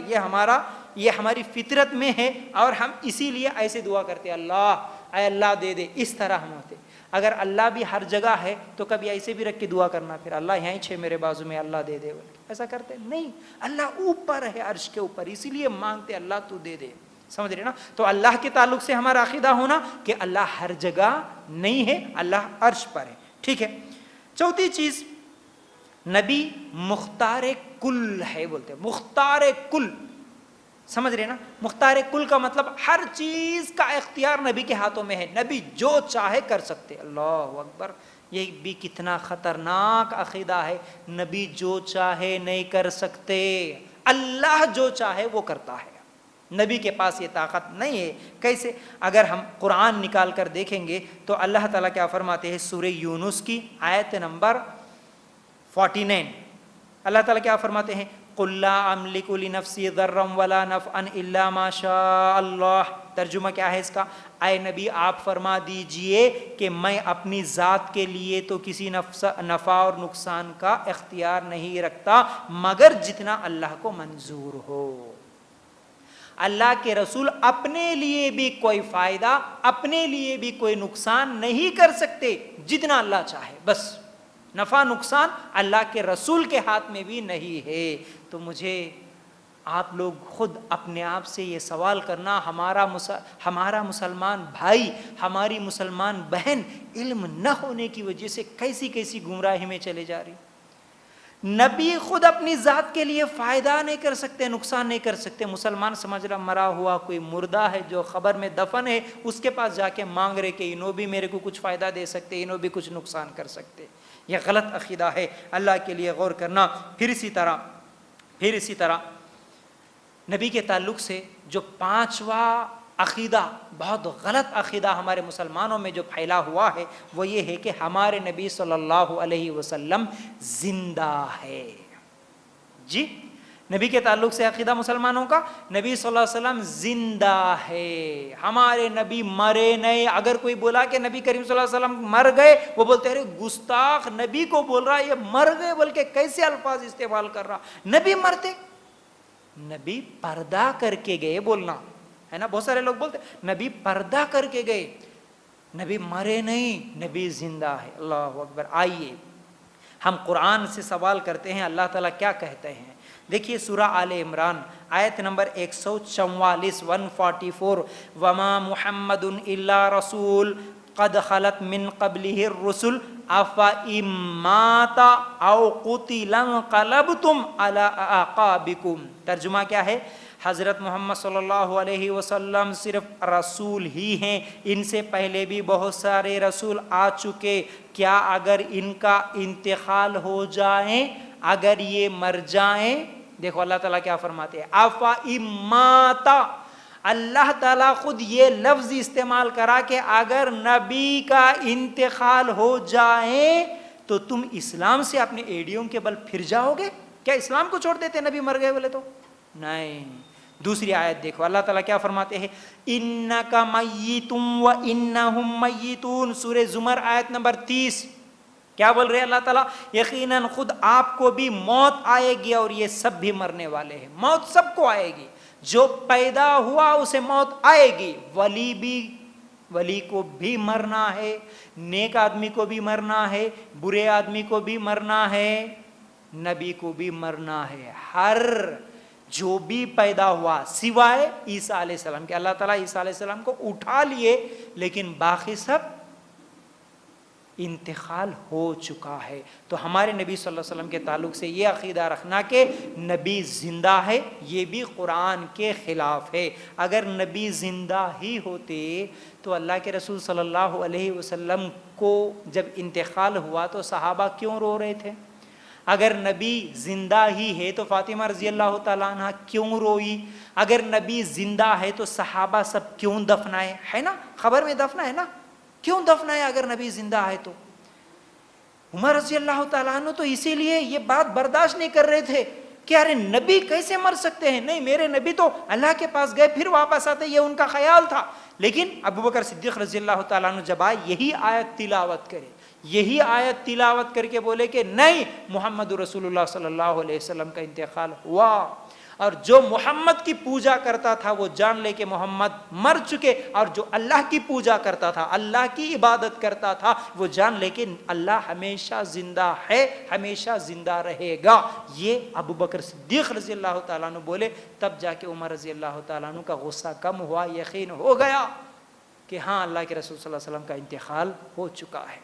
یہ ہماری فطرت میں ہے, اور ہم اسی لیے ایسے دعا کرتے ہیں اللہ اے اللہ دے دے, اس طرح ہم ہوتے. اگر اللہ بھی ہر جگہ ہے تو کبھی ایسے بھی رکھ کے دعا کرنا, پھر اللہ یہیں چھے میرے بازو میں اللہ دے دے, ایسا کرتے نہیں. اللہ اوپر ہے, عرش کے اوپر, اسی لیے مانگتے اللہ تو دے دے. سمجھ رہے نا. تو اللہ کے تعلق سے ہمارا عقیدہ ہونا کہ اللہ ہر جگہ نہیں ہے, اللہ عرش پر ہے. ٹھیک ہے. چوتھی چیز, نبی مختار کل ہے, بولتے ہیں مختار کل. سمجھ رہے نا, مختار کل کا مطلب ہر چیز کا اختیار نبی کے ہاتھوں میں ہے, نبی جو چاہے کر سکتے. اللہ اکبر, یہ بھی کتنا خطرناک عقیدہ ہے. نبی جو چاہے نہیں کر سکتے, اللہ جو چاہے وہ کرتا ہے. نبی کے پاس یہ طاقت نہیں ہے. کیسے, اگر ہم قرآن نکال کر دیکھیں گے تو اللہ تعالیٰ کیا فرماتے ہیں سورہ یونس کی آیت نمبر 49. اللہ تعالیٰ کیا فرماتے ہیں, قل لا املک لنفسی ضرا ولا نفعا الا ما شاء اللہ. ترجمہ کیا ہے اس کا؟ اے نبی آپ فرما دیجئے کہ میں اپنی ذات کے لیے تو کسی نفع اور نقصان کا اختیار نہیں رکھتا مگر جتنا اللہ کو منظور ہو. اللہ کے رسول اپنے لیے بھی کوئی فائدہ، اپنے لیے بھی کوئی نقصان نہیں کر سکتے، جتنا اللہ چاہے. بس نفع نقصان اللہ کے رسول کے ہاتھ میں بھی نہیں ہے. تو مجھے آپ لوگ خود اپنے آپ سے یہ سوال کرنا، ہمارا مسلمان بھائی، ہماری مسلمان بہن علم نہ ہونے کی وجہ سے کیسی کیسی گمراہی میں چلے جا رہی. نبی خود اپنی ذات کے لیے فائدہ نہیں کر سکتے، نقصان نہیں کر سکتے. مسلمان سمجھ رہا مرا ہوا کوئی مردہ ہے جو خبر میں دفن ہے، اس کے پاس جا کے مانگ رہے کہ انہوں بھی میرے کو کچھ فائدہ دے سکتے، انہوں بھی کچھ نقصان کر سکتے. یہ غلط عقیدہ ہے، اللہ کے لیے غور کرنا. پھر اسی طرح نبی کے تعلق سے جو پانچواں عقیدہ، بہت غلط عقیدہ ہمارے مسلمانوں میں جو پھیلا ہوا ہے، وہ یہ ہے کہ ہمارے نبی صلی اللہ علیہ وسلم زندہ ہے. جی، نبی کے تعلق سے عقیدہ مسلمانوں کا، نبی صلی اللہ علیہ وسلم زندہ ہے، ہمارے نبی مرے نہیں. اگر کوئی بولا کہ نبی کریم صلی اللہ علیہ وسلم مر گئے، وہ بولتے ہیں گستاخ، نبی کو بول رہا ہے یہ مر گئے، بلکہ کیسے الفاظ استعمال کر رہا. نبی مرتے، نبی پردہ کر کے گئے بولنا ہے نا. بہت سارے لوگ بولتے نبی پردہ کر کے گئے، نبی مرے نہیں، نبی زندہ ہے. اللہ اکبر. آئیے ہم قرآن سے سوال کرتے ہیں اللہ تعالیٰ کیا کہتے ہیں. دیکھیے سورہ آل عمران آیت نمبر 144 144. وما محمد الا رسول قد خلت من قبلہ الرسل افإن مات او قتل انقلبتم علی اعقابکم. ترجمہ کیا ہے؟ حضرت محمد صلی اللہ علیہ وسلم صرف رسول ہی ہیں، ان سے پہلے بھی بہت سارے رسول آ چکے. کیا اگر ان کا انتقال ہو جائیں، اگر یہ مر جائیں، دیکھو اللہ تعالیٰ کیا فرماتے ہیں، افإن مات. اللہ تعالیٰ خود یہ لفظ استعمال کرا کہ اگر نبی کا انتقال ہو جائے تو تم اسلام سے اپنے ایڈیوں کے بل پھر جاؤ گے؟ کیا اسلام کو چھوڑ دیتے نبی مر گئے بولے تو؟ نہیں. دوسری آیت دیکھو اللہ تعالیٰ کیا فرماتے ہیں، انک میت وانہم میتون. سورہ زمر آیت نمبر 30. کیا بول رہے ہیں اللہ تعالیٰ؟ یقیناً خود آپ کو بھی موت آئے گی اور یہ سب بھی مرنے والے ہیں. موت سب کو آئے گی، جو پیدا ہوا اسے موت آئے گی. ولی کو بھی مرنا ہے، نیک آدمی کو بھی مرنا ہے، برے آدمی کو بھی مرنا ہے، نبی کو بھی مرنا ہے. ہر جو بھی پیدا ہوا سوائے عیسیٰ علیہ السلام کے. اللہ تعالیٰ عیسیٰ علیہ السلام کو اٹھا لیے لیکن باقی سب انتقال ہو چکا ہے. تو ہمارے نبی صلی اللہ علیہ وسلم کے تعلق سے یہ عقیدہ رکھنا کہ نبی زندہ ہے، یہ بھی قرآن کے خلاف ہے. اگر نبی زندہ ہی ہوتے تو اللہ کے رسول صلی اللہ علیہ وسلم کو جب انتقال ہوا تو صحابہ کیوں رو رہے تھے؟ اگر نبی زندہ ہی ہے تو فاطمہ رضی اللہ تعالیٰ عنہ کیوں روئی؟ اگر نبی زندہ ہے تو صحابہ سب کیوں دفنائے؟ ہے نا، خبر میں دفنا ہے نا، کیوں دفنائے اگر نبی زندہ ہے تو؟ عمر رضی اللہ تعالیٰ عنہ تو اسی لیے یہ بات برداشت نہیں کر رہے تھے کہ ارے نبی کیسے مر سکتے ہیں، نہیں میرے نبی تو اللہ کے پاس گئے پھر واپس آتے، یہ ان کا خیال تھا. لیکن ابو بکر صدیق رضی اللہ تعالیٰ عنہ جب آئے یہی آیت تلاوت کرے، یہی آیت تلاوت کر کے بولے کہ نہیں، محمد رسول اللہ صلی اللہ علیہ وسلم کا انتقال ہوا، اور جو محمد کی پوجا کرتا تھا وہ جان لے کہ محمد مر چکے، اور جو اللہ کی پوجا کرتا تھا، اللہ کی عبادت کرتا تھا، وہ جان لے کہ اللہ ہمیشہ زندہ ہے، ہمیشہ زندہ رہے گا. یہ ابو بکر صدیق رضی اللہ تعالیٰ عنہ بولے، تب جا کے عمر رضی اللہ تعالیٰ عنہ کا غصہ کم ہوا، یقین ہو گیا کہ ہاں اللہ کے رسول صلی اللہ علیہ وسلم کا انتقال ہو چکا ہے.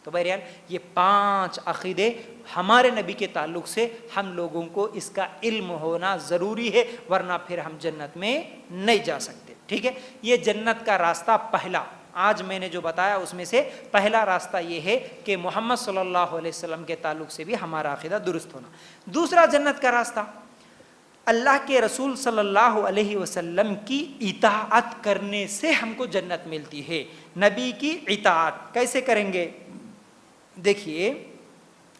تو بہرحال یہ 5 عقیدے ہمارے نبی کے تعلق سے ہم لوگوں کو اس کا علم ہونا ضروری ہے، ورنہ پھر ہم جنت میں نہیں جا سکتے. ٹھیک ہے، یہ جنت کا راستہ پہلا آج میں نے جو بتایا اس میں سے پہلا راستہ یہ ہے کہ محمد صلی اللہ علیہ وسلم کے تعلق سے بھی ہمارا عقیدہ درست ہونا. دوسرا جنت کا راستہ اللہ کے رسول صلی اللہ علیہ وسلم کی اطاعت کرنے سے ہم کو جنت ملتی ہے. نبی کی اطاعت کیسے کریں گے؟ دیکھیے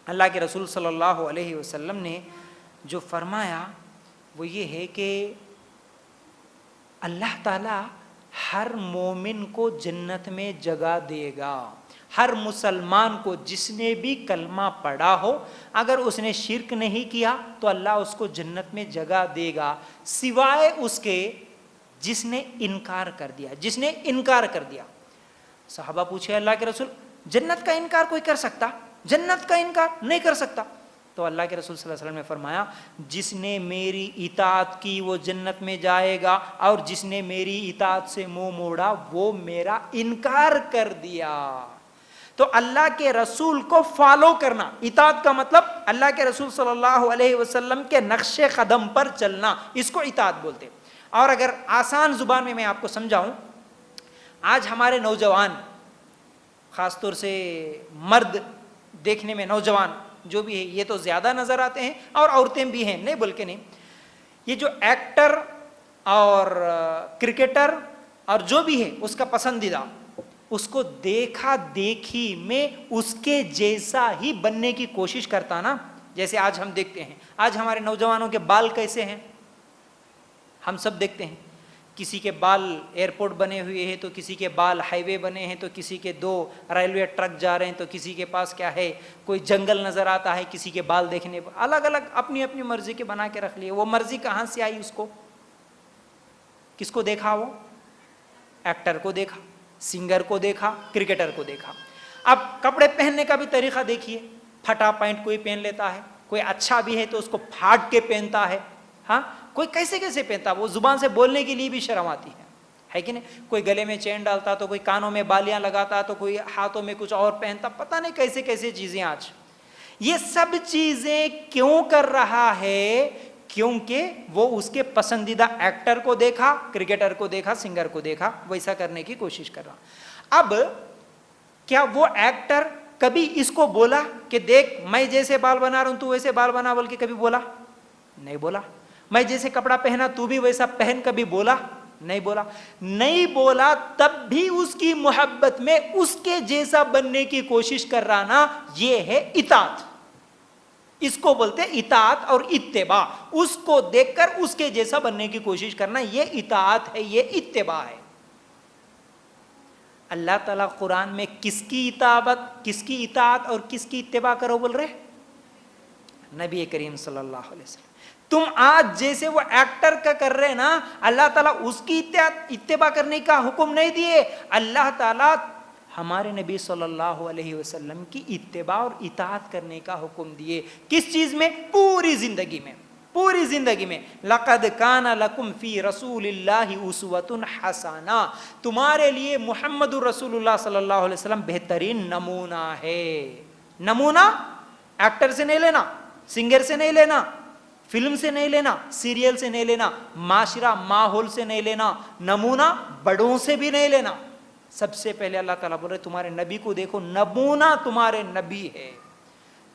اللہ کے رسول صلی اللہ علیہ وسلم نے جو فرمایا وہ یہ ہے کہ اللہ تعالیٰ ہر مومن کو جنت میں جگہ دے گا. ہر مسلمان کو جس نے بھی کلمہ پڑھا ہو اگر اس نے شرک نہیں کیا تو اللہ اس کو جنت میں جگہ دے گا, سوائے اس کے جس نے انکار کر دیا. جس نے انکار کر دیا. صحابہ پوچھے اللہ کے رسول جنت کا انکار کوئی کر سکتا؟ جنت کا انکار نہیں کر سکتا. تو اللہ کے رسول صلی اللہ علیہ وسلم نے فرمایا جس نے میری اطاعت کی وہ جنت میں جائے گا, اور جس نے میری اطاعت سے منہ موڑا وہ میرا انکار کر دیا. تو اللہ کے رسول کو فالو کرنا, اطاعت کا مطلب اللہ کے رسول صلی اللہ علیہ وسلم کے نقش قدم پر چلنا, اس کو اطاعت بولتے. اور اگر آسان زبان میں آپ کو سمجھاؤں, آج ہمارے نوجوان, خاص طور سے مرد دیکھنے میں نوجوان جو بھی ہے یہ تو زیادہ نظر آتے ہیں, اور عورتیں بھی ہیں, نہیں بول کے نہیں, یہ جو ایکٹر اور کرکٹر اور جو بھی ہے اس کا پسندیدہ, اس کو دیکھا دیکھی میں اس کے جیسا ہی بننے کی کوشش کرتا نا. جیسے آج ہم دیکھتے ہیں آج ہمارے نوجوانوں کے بال کیسے ہیں, ہم سب دیکھتے ہیں. کسی کے بال ایئرپورٹ بنے ہوئے ہیں تو کسی کے بال ہائی وے بنے ہیں, تو کسی کے 2 ریلوے ٹرک جا رہے ہیں, تو کسی کے پاس کیا ہے کوئی جنگل نظر آتا ہے, کسی کے بال دیکھنے الگ الگ اپنی اپنی مرضی کے بنا کے رکھ لیے. وہ مرضی کہاں سے آئی؟ اس کو کس کو دیکھا؟ وہ ایکٹر کو دیکھا, سنگر کو دیکھا, کرکٹر کو دیکھا. اب کپڑے پہننے کا بھی طریقہ دیکھیے, پھٹا پینٹ کوئی پہن لیتا ہے, کوئی اچھا بھی ہے تو اس کو پھاٹ کے پہنتا ہے, ہاں کوئی کیسے کیسے پہنتا, وہ زبان سے بولنے کے لیے بھی شرم آتی ہے کہ نہیں. کوئی گلے میں چین ڈالتا, تو کوئی کانوں میں بالیاں لگاتا, تو کوئی ہاتھوں میں کچھ اور پہنتا, پتہ نہیں کیسے کیسے چیزیں. آج یہ سب چیزیں کیوں کر رہا ہے؟ کیونکہ وہ اس کے پسندیدہ ایکٹر کو دیکھا, کرکٹر کو دیکھا, سنگر کو دیکھا, ویسا کرنے کی کوشش کر رہا. اب کیا وہ ایکٹر کبھی اس کو بولا کہ دیکھ میں جیسے بال بنا رہا ہوں تو ویسے بال بنا, بول کے کبھی بولا؟ نہیں بولا. میں جیسے کپڑا پہنا تو بھی ویسا پہن, کبھی بولا؟ نہیں بولا. نہیں بولا, تب بھی اس کی محبت میں اس کے جیسا بننے کی کوشش کر رہا نا, یہ ہے اطاعت. اس کو بولتے اطاعت اور اتباع. اس کو دیکھ کر اس کے جیسا بننے کی کوشش کرنا, یہ اطاعت ہے, یہ اتباع ہے. اللہ تعالیٰ قرآن میں کس کی اطاعت اور کس کی اتباع کرو بول رہے؟ نبی کریم صلی اللہ علیہ وسلم. تم آج جیسے وہ ایکٹر کا کر رہے نا, اللہ تعالیٰ اس کی اتباع کرنے کا حکم نہیں دیے. اللہ تعالیٰ ہمارے نبی صلی اللہ علیہ وسلم کی اتباع اور اطاعت کرنے کا حکم دیے. کس چیز میں؟ پوری زندگی میں. پوری زندگی میں. لقد کان لکم فی رسول اللہ اسوۃ حسنہ, تمہارے لیے محمد رسول اللہ صلی اللہ علیہ وسلم بہترین نمونہ ہے. نمونہ ایکٹر سے نہیں لینا, سنگر سے نہیں لینا, فلم سے نہیں لینا, سیریل سے نہیں لینا, معاشرہ ماحول سے نہیں لینا, نمونہ بڑوں سے بھی نہیں لینا. سب سے پہلے اللہ تعالیٰ بول رہے تمہارے نبی کو دیکھو, نمونہ تمہارے نبی ہے.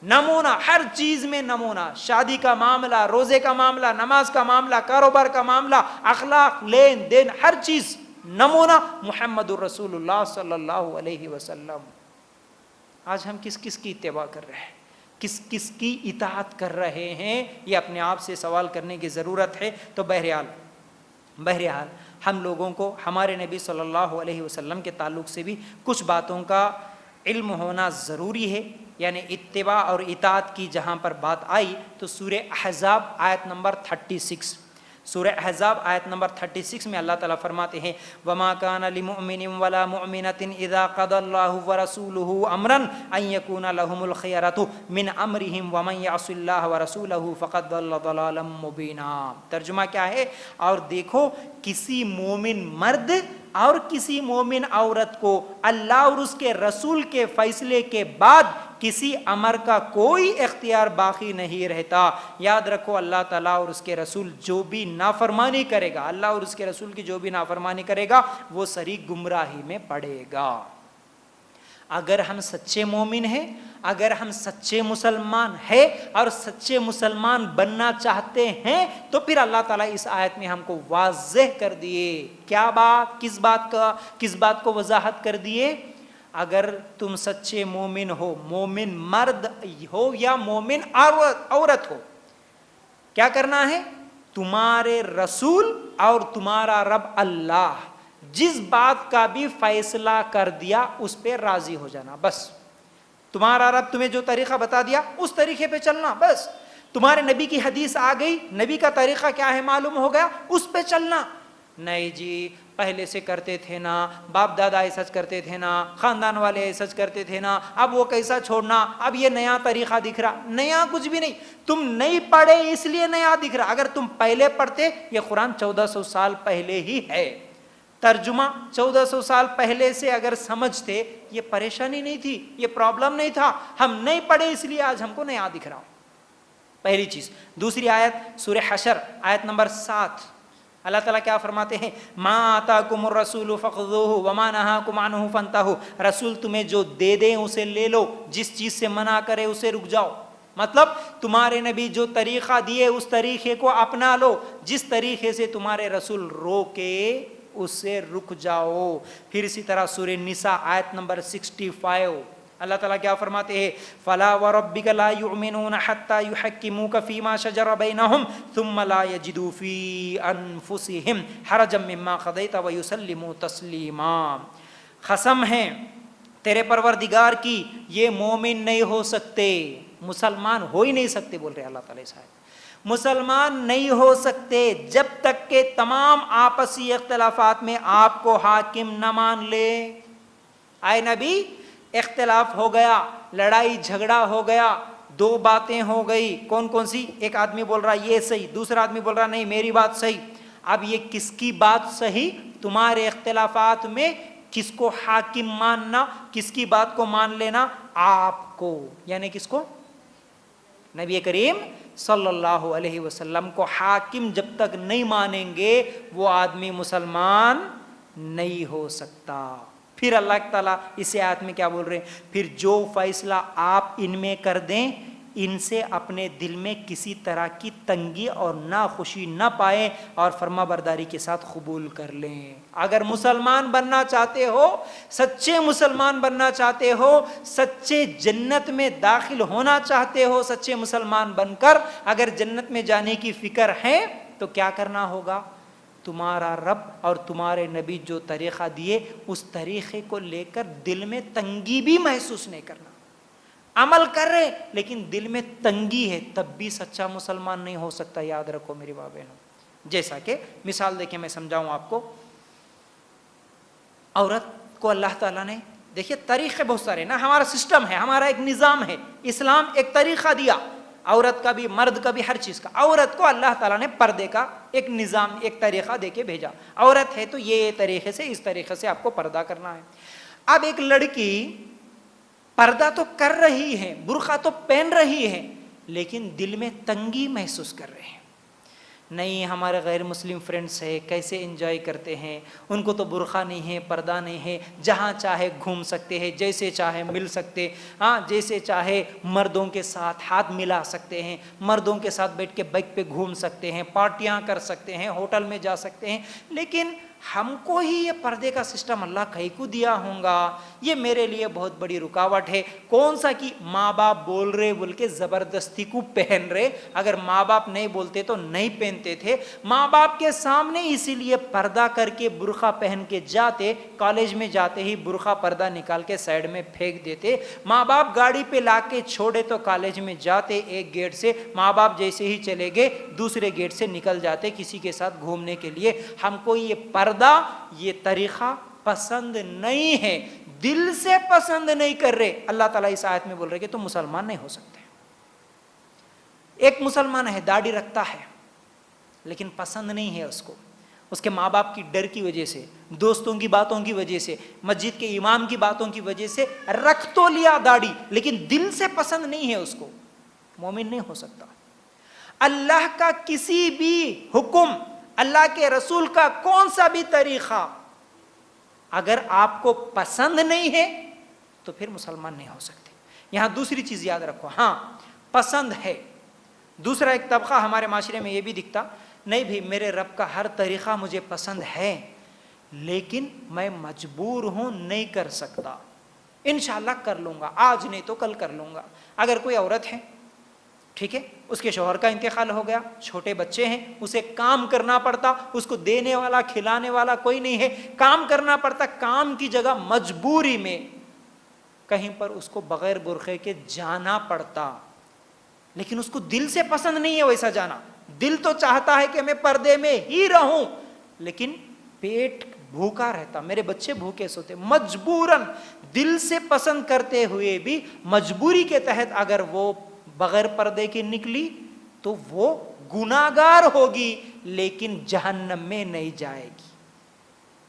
نمونہ ہر چیز میں نمونہ. شادی کا معاملہ, روزے کا معاملہ, نماز کا معاملہ, کاروبار کا معاملہ, اخلاق, لین دین, ہر چیز نمونہ محمد الرسول اللہ صلی اللہ علیہ وسلم. آج ہم کس کس کی اتباع کر رہے ہیں, کس کس کی اطاعت کر رہے ہیں؟ یہ اپنے آپ سے سوال کرنے کی ضرورت ہے. تو بہرحال ہم لوگوں کو ہمارے نبی صلی اللہ علیہ وسلم کے تعلق سے بھی کچھ باتوں کا علم ہونا ضروری ہے. یعنی اتباع اور اطاعت کی جہاں پر بات آئی تو سورہ احزاب آیت نمبر 36, سورہ احزاب آیت نمبر 36 میں اللہ تعالیٰ فرماتے ہیں وَمَا كَانَ لِمُؤْمِنٍ وَلَا مُؤْمِنَةٍ إِذَا قَضَى اللَّهُ وَرَسُولُهُ أَمْرًا أَن يَكُونَ لَهُمُ الْخِيَرَةُ مِنْ أَمْرِهِمْ وَمَنْ يَعْصِ اللَّهَ وَرَسُولَهُ فَقَدْ ضَلَّ ضَلَالًا مُبِينًا. ترجمہ کیا ہے؟ اور دیکھو کسی مومن مرد اور کسی مومن عورت کو اللہ اور اس کے رسول کے فیصلے کے بعد کسی امر کا کوئی اختیار باقی نہیں رہتا. یاد رکھو اللہ تعالیٰ اور اس کے رسول جو بھی نافرمانی کرے گا, اللہ اور اس کے رسول کی جو بھی نافرمانی کرے گا وہ سری گمراہی میں پڑے گا. اگر ہم سچے مومن ہیں, اگر ہم سچے مسلمان ہیں اور سچے مسلمان بننا چاہتے ہیں تو پھر اللہ تعالیٰ اس آیت میں ہم کو واضح کر دیے. کیا بات؟ کس بات کو وضاحت کر دیے؟ اگر تم سچے مومن ہو, مومن مرد ہو یا مومن عورت ہو, کیا کرنا ہے؟ تمہارے رسول اور تمہارا رب اللہ جس بات کا بھی فیصلہ کر دیا اس پہ راضی ہو جانا، بس۔ تمہارا رب تمہیں جو طریقہ بتا دیا اس طریقے پہ چلنا، بس۔ تمہارے نبی کی حدیث آ گئی، نبی کا طریقہ کیا ہے معلوم ہو گیا، اس پہ چلنا۔ نہیں جی پہلے سے کرتے تھے نا، باپ دادا ایسا کرتے تھے نا، خاندان والے ایسا کرتے تھے نا، اب وہ کیسا چھوڑنا، اب یہ نیا طریقہ دکھ رہا۔ نیا کچھ بھی نہیں، تم نہیں پڑھے اس لیے نیا دکھ رہا۔ اگر تم پہلے پڑھتے، یہ قرآن 1400 سال پہلے ہی ہے، ترجمہ 1400 سال پہلے سے اگر سمجھتے یہ پریشانی نہیں تھی، یہ پرابلم نہیں تھا۔ ہم نہیں پڑھے اس لیے آج ہم کو نیا دکھ رہا، پہلی چیز۔ دوسری آیت سورہ حشر آیت نمبر 7، اللہ تعالیٰ کیا فرماتے ہیں؟ ما آتاکم الرسول فخذوہ وما نہاکم عنہ فانتہوا، رسول تمہیں جو دے دیں اسے لے لو، جس چیز سے منع کرے اسے رک جاؤ۔ مطلب تمہارے نبی جو طریقہ دیے اس طریقے کو اپنا لو، جس طریقے سے تمہارے رسول روکے اس سے رک جاؤ۔ پھر اسی طرح سورہ نساء آیت نمبر 65 اللہ تعالیٰ کیا فرماتے ہیں؟ فلا وربک لا یؤمنون حتی یحکموک فیما شجر بینہم ثم لا یجدوا فی انفسہم حرجا مما قضیت ویسلموا تسلیما۔ قسم ہے تیرے پروردگار کی، یہ مومن نہیں ہو سکتے، مسلمان ہو ہی نہیں سکتے، بول رہے اللہ تعالیٰ صاحب، مسلمان نہیں ہو سکتے جب تک کہ تمام آپسی اختلافات میں آپ کو حاکم نہ مان لے۔ آئے نبی اختلاف ہو گیا، لڑائی جھگڑا ہو گیا، دو باتیں ہو گئی، کون کون سی؟ ایک آدمی بول رہا یہ صحیح، دوسرا آدمی بول رہا نہیں میری بات صحیح۔ اب یہ کس کی بات صحیح؟ تمہارے اختلافات میں کس کو حاکم ماننا، کس کی بات کو مان لینا؟ آپ کو، یعنی کس کو؟ نبی کریم صلی اللہ علیہ وسلم کو حاکم جب تک نہیں مانیں گے وہ آدمی مسلمان نہیں ہو سکتا۔ پھر اللہ تعالیٰ اسی آیت میں کیا بول رہے ہیں؟ پھر جو فیصلہ آپ ان میں کر دیں، ان سے اپنے دل میں کسی طرح کی تنگی اور ناخوشی نہ پائیں اور فرما برداری کے ساتھ قبول کر لیں۔ اگر مسلمان بننا چاہتے ہو، سچے مسلمان بننا چاہتے ہو، سچے جنت میں داخل ہونا چاہتے ہو، سچے مسلمان بن کر اگر جنت میں جانے کی فکر ہے تو کیا کرنا ہوگا؟ تمہارا رب اور تمہارے نبی جو طریقہ دیے اس طریقے کو لے کر دل میں تنگی بھی محسوس نہیں کرنا۔ عمل کر رہے لیکن دل میں تنگی ہے، تب بھی سچا مسلمان نہیں ہو سکتا، یاد رکھو میری ماں بہنوں۔ جیسا کہ مثال دے کے میں سمجھاؤں آپ کو، عورت کو اللہ تعالیٰ نے، دیکھیے طریقے بہت سارے نا، ہمارا سسٹم ہے، ہمارا ایک نظام ہے، اسلام ایک طریقہ دیا، عورت کا بھی مرد کا بھی ہر چیز کا۔ عورت کو اللہ تعالیٰ نے پردے کا ایک نظام، ایک طریقہ دے کے بھیجا، عورت ہے تو یہ طریقے سے، اس طریقے سے آپ کو پردہ کرنا ہے۔ اب ایک لڑکی پردہ تو کر رہی ہے، برقع تو پہن رہی ہے، لیکن دل میں تنگی محسوس کر رہے ہیں، نہیں ہمارے غیر مسلم فرینڈس ہے کیسے انجوائے کرتے ہیں، ان کو تو برقع نہیں ہے، پردہ نہیں ہے، جہاں چاہے گھوم سکتے ہیں، جیسے چاہے مل سکتے، ہاں جیسے چاہے مردوں کے ساتھ ہاتھ ملا سکتے ہیں، مردوں کے ساتھ بیٹھ کے بائک پہ گھوم سکتے ہیں، پارٹیاں کر سکتے ہیں، ہوٹل میں جا سکتے ہیں، لیکن ہم کو ہی یہ پردے کا سسٹم اللہ کہیں کو دیا ہوں گا، یہ میرے لیے بہت بڑی رکاوٹ ہے۔ کون سا کہ ماں باپ بول رہے بول کے زبردستی کو پہن رہے، اگر ماں باپ نہیں بولتے تو نہیں پہنتے تھے، ماں باپ کے سامنے اسی لیے پردہ کر کے برقع پہن کے جاتے، کالج میں جاتے ہی برقع پردہ نکال کے سائڈ میں پھینک دیتے، ماں باپ گاڑی پہ لا کے چھوڑے تو کالج میں جاتے ایک گیٹ سے، ماں باپ جیسے ہی چلے گئے دوسرے گیٹ سے نکل جاتے کسی کے ساتھ گھومنے کے لیے۔ ہم کو یہ پردہ، یہ طریقہ پسند نہیں ہے، دل سے پسند نہیں کر رہے۔ اللہ تعالیٰ اس آیت میں بول رہے کہ تم مسلمان نہیں ہو سکتے۔ ایک مسلمان ہے، داڑھی رکھتا ہے لیکن پسند نہیں ہے اس کو، اس کے ماں باپ کی ڈر کی وجہ سے، دوستوں کی باتوں کی وجہ سے، مسجد کے امام کی باتوں کی وجہ سے رکھ تو لیا داڑھی لیکن دل سے پسند نہیں ہے اس کو، مومن نہیں ہو سکتا۔ اللہ کا کسی بھی حکم، اللہ کے رسول کا کون سا بھی طریقہ اگر آپ کو پسند نہیں ہے تو پھر مسلمان نہیں ہو سکتے۔ یہاں دوسری چیز یاد رکھو، ہاں پسند ہے، دوسرا ایک طبقہ ہمارے معاشرے میں یہ بھی دکھتا، نہیں بھی میرے رب کا ہر طریقہ مجھے پسند ہے لیکن میں مجبور ہوں، نہیں کر سکتا، انشاءاللہ کر لوں گا، آج نہیں تو کل کر لوں گا۔ اگر کوئی عورت ہے ٹھیک ہے، اس کے شوہر کا انتقال ہو گیا، چھوٹے بچے ہیں، اسے کام کرنا پڑتا، اس کو دینے والا کھلانے والا کوئی نہیں ہے، کام کرنا پڑتا، کام کی جگہ مجبوری میں کہیں پر اس کو بغیر برقعے کے جانا پڑتا، لیکن اس کو دل سے پسند نہیں ہے ویسا جانا، دل تو چاہتا ہے کہ میں پردے میں ہی رہوں، لیکن پیٹ بھوکا رہتا، میرے بچے بھوکے سوتے، مجبوراً دل سے پسند کرتے ہوئے بھی مجبوری کے تحت اگر وہ بغیر پردے کی نکلی تو وہ گناہگار ہوگی، لیکن جہنم میں نہیں جائے گی،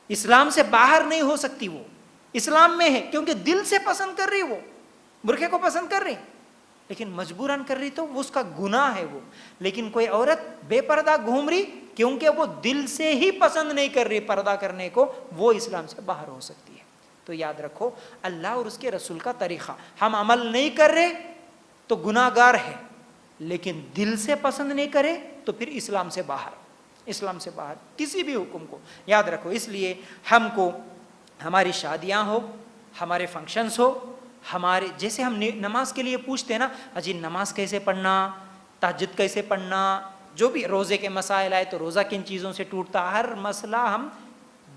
اسلام سے باہر نہیں ہو سکتی، وہ اسلام میں ہے کیونکہ دل سے پسند کر رہی، وہ برقعے کو پسند کر رہی، لیکن مجبوراً کر رہی تو اس کا گناہ ہے وہ۔ لیکن کوئی عورت بے پردہ گھوم رہی کیونکہ وہ دل سے ہی پسند نہیں کر رہی پردہ کرنے کو، وہ اسلام سے باہر ہو سکتی ہے۔ تو یاد رکھو، اللہ اور اس کے رسول کا طریقہ ہم عمل نہیں کر رہے تو گناہ گار ہے، لیکن دل سے پسند نہیں کرے تو پھر اسلام سے باہر، اسلام سے باہر کسی بھی حکم کو یاد رکھو۔ اس لیے ہم کو ہماری شادیاں ہو، ہمارے فنکشنز ہو، ہمارے جیسے ہم نماز کے لیے پوچھتے ہیں نا، اجی نماز کیسے پڑھنا، تہجد کیسے پڑھنا، جو بھی روزے کے مسائل آئے تو روزہ کن چیزوں سے ٹوٹتا، ہر مسئلہ ہم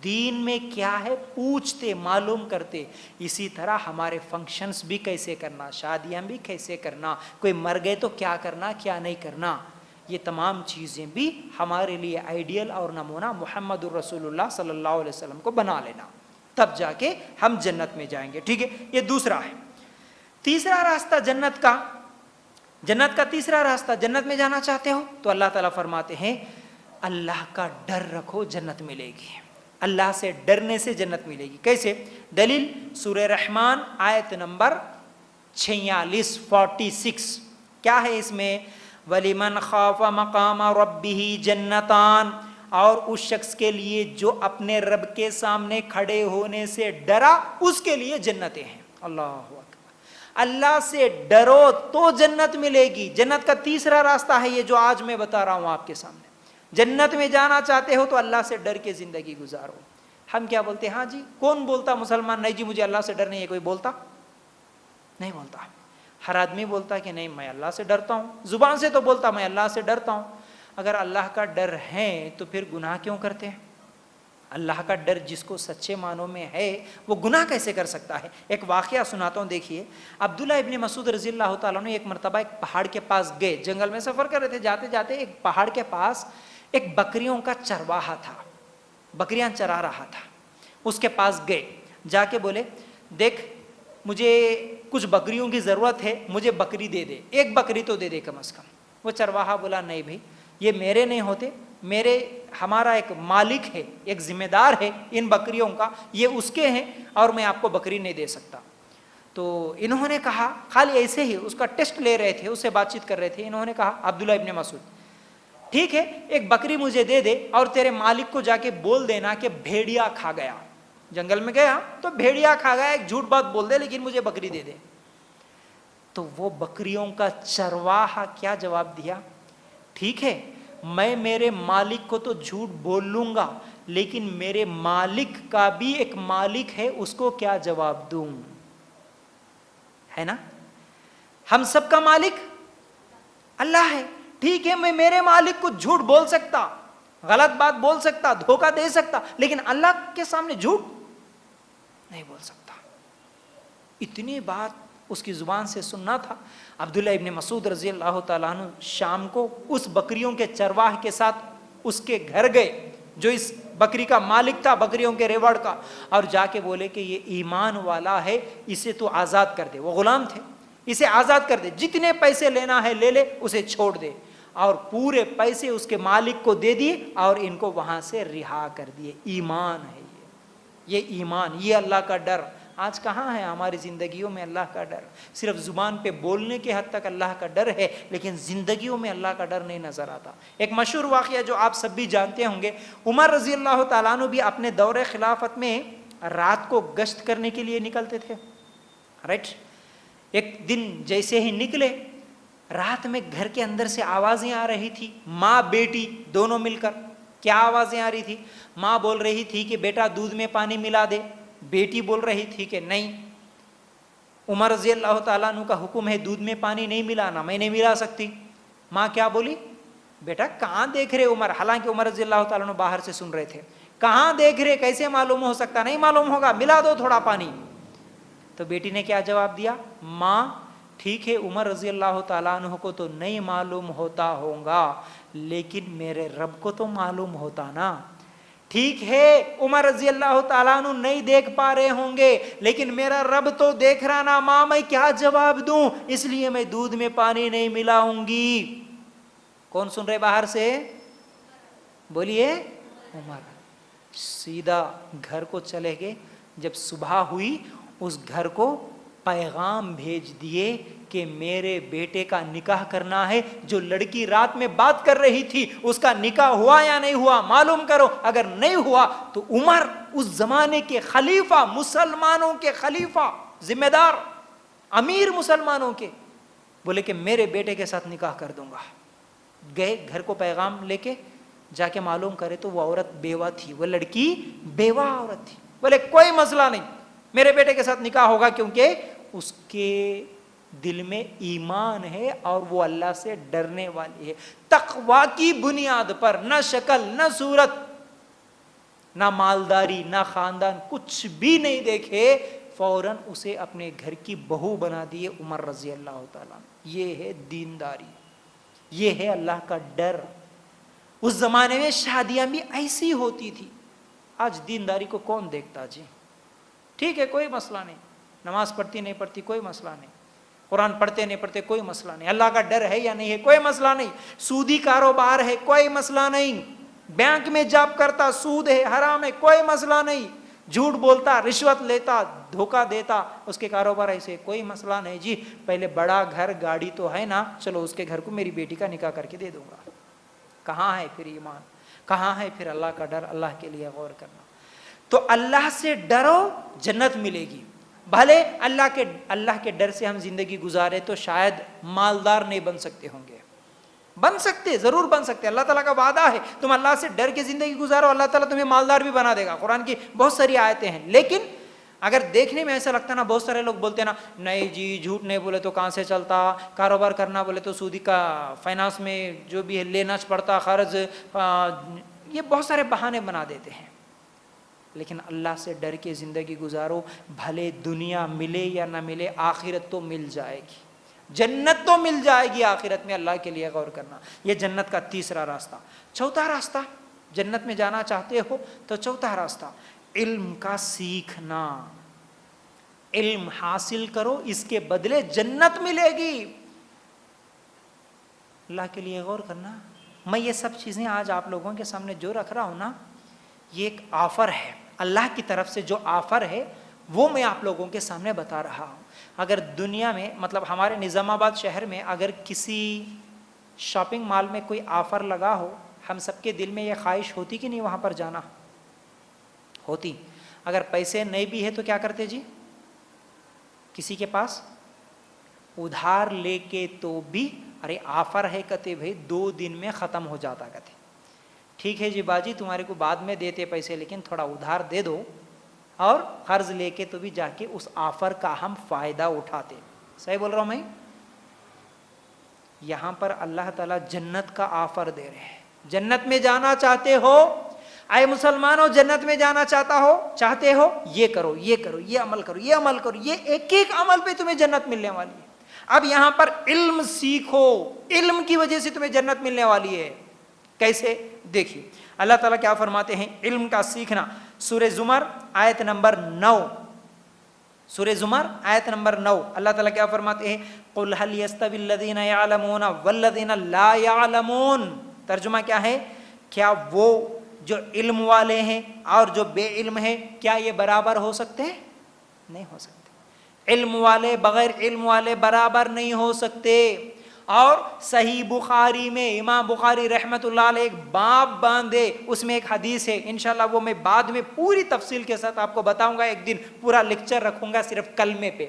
دین میں کیا ہے پوچھتے، معلوم کرتے، اسی طرح ہمارے فنکشنز بھی کیسے کرنا، شادیاں بھی کیسے کرنا، کوئی مر گئے تو کیا کرنا کیا نہیں کرنا، یہ تمام چیزیں بھی ہمارے لیے آئیڈیل اور نمونہ محمد الرسول اللہ صلی اللہ علیہ وسلم کو بنا لینا، تب جا کے ہم جنت میں جائیں گے۔ ٹھیک ہے، یہ دوسرا ہے۔ تیسرا راستہ جنت کا تیسرا راستہ، جنت میں جانا چاہتے ہو تو اللہ تعالیٰ فرماتے ہیں اللہ کا ڈر رکھو، جنت ملے گی، اللہ سے ڈرنے سے جنت ملے گی۔ کیسے؟ دلیل سورہ رحمان آیت نمبر 46 کیا ہے اس میں؟ وَلِمَنْ خَافَ مَقَامَ رَبِّهِ جَنَّتَانِ، اور اس شخص کے لیے جو اپنے رب کے سامنے کھڑے ہونے سے ڈرا، اس کے لیے جنتیں ہیں۔ اللہ اکبر، اللہ سے ڈرو تو جنت ملے گی۔ جنت کا تیسرا راستہ ہے یہ جو آج میں بتا رہا ہوں آپ کے سامنے۔ جنت میں جانا چاہتے ہو تو اللہ سے ڈر کے زندگی گزارو۔ ہم کیا بولتے ہیں؟ ہاں جی، کون بولتا مسلمان نہیں جی مجھے اللہ سے ڈر نہیں ہے؟ کوئی بولتا نہیں؟ بولتا ہر آدمی بولتا کہ نہیں میں اللہ سے ڈرتا ہوں، زبان سے تو بولتا میں اللہ سے ڈرتا ہوں۔ اگر اللہ کا ڈر ہے تو پھر گناہ کیوں کرتے ہیں؟ اللہ کا ڈر جس کو سچے معنوں میں ہے وہ گناہ کیسے کر سکتا ہے؟ ایک واقعہ سناتا ہوں، دیکھیے۔ عبداللہ ابن مسعود رضی اللہ تعالیٰ نے ایک مرتبہ ایک پہاڑ کے پاس گئے، جنگل میں سفر کر رہے تھے، جاتے جاتے ایک پہاڑ کے پاس ایک بکریوں کا چرواہا تھا، بکریاں چرا رہا تھا۔ اس کے پاس گئے، جا کے بولے دیکھ مجھے کچھ بکریوں کی ضرورت ہے، مجھے بکری دے دے، ایک بکری تو دے دے کم از کم۔ وہ چرواہا بولا نہیں بھائی یہ میرے نہیں ہوتے، ہمارا ایک مالک ہے، ایک ذمہ دار ہے ان بکریوں کا، یہ اس کے ہیں اور میں آپ کو بکری نہیں دے سکتا۔ تو انہوں نے کہا، خالی ایسے ہی اس کا ٹیسٹ لے رہے تھے، اس سے بات چیت کر رہے تھے، انہوں نے کہا عبداللہ ابن مسعود ٹھیک ہے ایک بکری مجھے دے دے اور تیرے مالک کو جا کے بول دینا کہ بھیڑیا کھا گیا، جنگل میں گیا تو بھیڑیا کھا گیا، ایک جھوٹ بات بول دے لیکن مجھے بکری دے دے۔ تو وہ بکریوں کا چرواہا کیا جواب دیا؟ ٹھیک ہے میں میرے مالک کو تو جھوٹ بول لوں گا، لیکن میرے مالک کا بھی ایک مالک ہے، اس کو کیا جواب دوں؟ ہے نا، ہم سب کا مالک اللہ ہے، ٹھیک ہے میں میرے مالک کو جھوٹ بول سکتا، غلط بات بول سکتا، دھوکہ دے سکتا، لیکن اللہ کے سامنے جھوٹ نہیں بول سکتا۔ اتنی بات اس کی زبان سے سننا تھا۔ عبداللہ ابن مسعود رضی اللہ تعالیٰ عنہ شام کو اس بکریوں کے چرواہ کے ساتھ اس کے گھر گئے جو اس بکری کا مالک تھا، بکریوں کے ریوڑ کا، اور جا کے بولے کہ یہ ایمان والا ہے، اسے تو آزاد کر دے، وہ غلام تھے، اسے آزاد کر دے، جتنے پیسے لینا ہے لے لے، اسے چھوڑ دے، اور پورے پیسے اس کے مالک کو دے دیے اور ان کو وہاں سے رہا کر دیے۔ ایمان ہے یہ ایمان، یہ اللہ کا ڈر۔ آج کہاں ہے ہماری زندگیوں میں اللہ کا ڈر؟ صرف زبان پہ بولنے کے حد تک اللہ کا ڈر ہے، لیکن زندگیوں میں اللہ کا ڈر نہیں نظر آتا۔ ایک مشہور واقعہ جو آپ سب بھی جانتے ہوں گے، عمر رضی اللہ تعالیٰ عنہ بھی اپنے دور خلافت میں رات کو گشت کرنے کے لیے نکلتے تھے، رائٹ؟ ایک دن جیسے ہی نکلے، رات میں گھر کے اندر سے آوازیں آ رہی تھی، ماں بیٹی دونوں مل کر۔ کیا آوازیں آ رہی تھی؟ ماں بول رہی تھی کہ بیٹا دودھ میں پانی ملا دے، بیٹی بول رہی تھی کہ نہیں۔ عمر رضی اللہ تعالیٰ عنہ کا حکم ہے دودھ میں پانی نہیں ملانا، میں نہیں ملا سکتی۔ ماں کیا بولی؟ بیٹا کہاں دیکھ رہے عمر، حالانکہ عمر رضی اللہ تعالیٰ عنہ باہر سے سن رہے تھے، کہاں دیکھ رہے، کیسے معلوم ہو سکتا، نہیں معلوم ہوگا، ملا دو تھوڑا پانی۔ تو بیٹی نے کیا جواب دیا؟ ماں ٹھیک ہے عمر رضی اللہ تعالیٰ عنہ کو تو نہیں معلوم ہوتا ہوگا، لیکن میرے رب کو تو معلوم ہوتا نا۔ ٹھیک ہے عمر رضی اللہ تعالیٰ عنہ نہیں دیکھ پا رہے ہوں گے، لیکن میرا رب تو دیکھ رہا نا، ماں میں کیا جواب دوں، اس لیے میں دودھ میں پانی نہیں ملاؤں گی۔ کون سن رہے باہر سے؟ بولیے عمر۔ سیدھا گھر کو چلے گئے، جب صبح ہوئی اس گھر کو پیغام بھیج دیے کہ میرے بیٹے کا نکاح کرنا ہے، جو لڑکی رات میں بات کر رہی تھی اس کا نکاح ہوا یا نہیں ہوا معلوم کرو، اگر نہیں ہوا تو عمر اس زمانے کے خلیفہ، مسلمانوں کے خلیفہ، ذمہ دار امیر مسلمانوں کے، بولے کہ میرے بیٹے کے ساتھ نکاح کر دوں گا۔ گئے گھر کو پیغام لے کے، جا کے معلوم کرے تو وہ عورت بیوہ تھی، وہ لڑکی بیوہ عورت تھی۔ بولے کوئی مسئلہ نہیں، میرے بیٹے کے ساتھ نکاح ہوگا، کیونکہ اس کے دل میں ایمان ہے اور وہ اللہ سے ڈرنے والی ہے۔ تقوی کی بنیاد پر، نہ شکل نہ صورت نہ مالداری نہ خاندان، کچھ بھی نہیں دیکھے، فوراً اسے اپنے گھر کی بہو بنا دیے عمر رضی اللہ تعالیٰ۔ یہ ہے دینداری، یہ ہے اللہ کا ڈر۔ اس زمانے میں شادیاں بھی ایسی ہوتی تھی، آج دینداری کو کون دیکھتا جی؟ ٹھیک ہے کوئی مسئلہ نہیں، نماز پڑھتی نہیں پڑھتی کوئی مسئلہ نہیں، قرآن پڑھتے نہیں پڑھتے کوئی مسئلہ نہیں، اللہ کا ڈر ہے یا نہیں ہے کوئی مسئلہ نہیں، سودی کاروبار ہے کوئی مسئلہ نہیں، بینک میں جاب کرتا سود ہے حرام ہے کوئی مسئلہ نہیں، جھوٹ بولتا رشوت لیتا دھوکہ دیتا اس کے کاروبار ایسے کوئی مسئلہ نہیں جی، پہلے بڑا گھر گاڑی تو ہے نا، چلو اس کے گھر کو میری بیٹی کا نکاح کر کے دے دوں گا۔ کہاں ہے پھر ایمان، کہاں ہے پھر اللہ کا ڈر، اللہ کے لیے غور کرنا۔ تو اللہ سے ڈرو جنت ملے گی۔ بھلے اللہ کے ڈر سے ہم زندگی گزارے تو شاید مالدار نہیں بن سکتے ہوں گے، بن سکتے، ضرور بن سکتے، اللہ تعالیٰ کا وعدہ ہے تم اللہ سے ڈر کے زندگی گزارو اللہ تعالیٰ تمہیں مالدار بھی بنا دے گا، قرآن کی بہت ساری آیتیں ہیں۔ لیکن اگر دیکھنے میں ایسا لگتا نا، بہت سارے لوگ بولتے ہیں نا نہیں جی جھوٹ نہیں بولے تو کہاں سے چلتا، کاروبار کرنا بولے تو سودی کا فائنانس میں جو بھی ہے لینا پڑتا قرض، یہ بہت سارے بہانے بنا دیتے ہیں۔ لیکن اللہ سے ڈر کے زندگی گزارو، بھلے دنیا ملے یا نہ ملے آخرت تو مل جائے گی، جنت تو مل جائے گی آخرت میں، اللہ کے لیے غور کرنا۔ یہ جنت کا تیسرا راستہ۔ چوتھا راستہ، جنت میں جانا چاہتے ہو تو چوتھا راستہ علم کا سیکھنا، علم حاصل کرو، اس کے بدلے جنت ملے گی۔ اللہ کے لیے غور کرنا۔ میں یہ سب چیزیں آج آپ لوگوں کے سامنے جو رکھ رہا ہوں نا، یہ ایک آفر ہے، اللہ کی طرف سے جو آفر ہے وہ میں آپ لوگوں کے سامنے بتا رہا ہوں۔ اگر دنیا میں، مطلب ہمارے نظام آباد شہر میں اگر کسی شاپنگ مال میں کوئی آفر لگا ہو، ہم سب کے دل میں یہ خواہش ہوتی کہ نہیں وہاں پر جانا؟ ہوتی۔ اگر پیسے نہیں بھی ہے تو کیا کرتے جی؟ کسی کے پاس ادھار لے کے تو بھی ارے آفر ہے کہتے بھائی 2 دن میں ختم ہو جاتا کہتے، ٹھیک ہے جی باجی تمہارے کو بعد میں دیتے پیسے، لیکن تھوڑا ادھار دے دو، اور قرض لے کے تو بھی جا کے اس آفر کا ہم فائدہ اٹھاتے۔ صحیح بول رہا ہوں میں؟ یہاں پر اللہ تعالیٰ جنت کا آفر دے رہے ہیں۔ جنت میں جانا چاہتے ہو، اے مسلمانوں جنت میں جانا چاہتے ہو، یہ کرو یہ کرو یہ عمل کرو یہ عمل کرو، یہ ایک ایک عمل پہ تمہیں جنت ملنے والی ہے۔ اب یہاں پر علم سیکھو، علم کی وجہ سے تمہیں جنت ملنے والی ہے۔ کیسے؟ دیکھیے اللہ تعالیٰ کیا فرماتے ہیں، علم کا سیکھنا۔ سورہ زمر آیت نمبر 9، سورہ زمر آیت نمبر 9 اللہ تعالیٰ کیا فرماتے ہیں، قُلْ هَلْ يَسْتَوِي الَّذِينَ يَعْلَمُونَ وَالَّذِينَ لَا يَعْلَمُونَ۔ ترجمہ کیا ہے، کیا وہ جو علم والے ہیں اور جو بے علم ہیں کیا یہ برابر ہو سکتے ہیں؟ نہیں ہو سکتے۔ علم والے بغیر علم والے برابر نہیں ہو سکتے۔ اور صحیح بخاری میں امام بخاری رحمۃ اللہ علیہ ایک باب باندھے، اس میں ایک حدیث ہے، انشاءاللہ وہ میں بعد میں پوری تفصیل کے ساتھ آپ کو بتاؤں گا، ایک دن پورا لیکچر رکھوں گا صرف کلمے پہ۔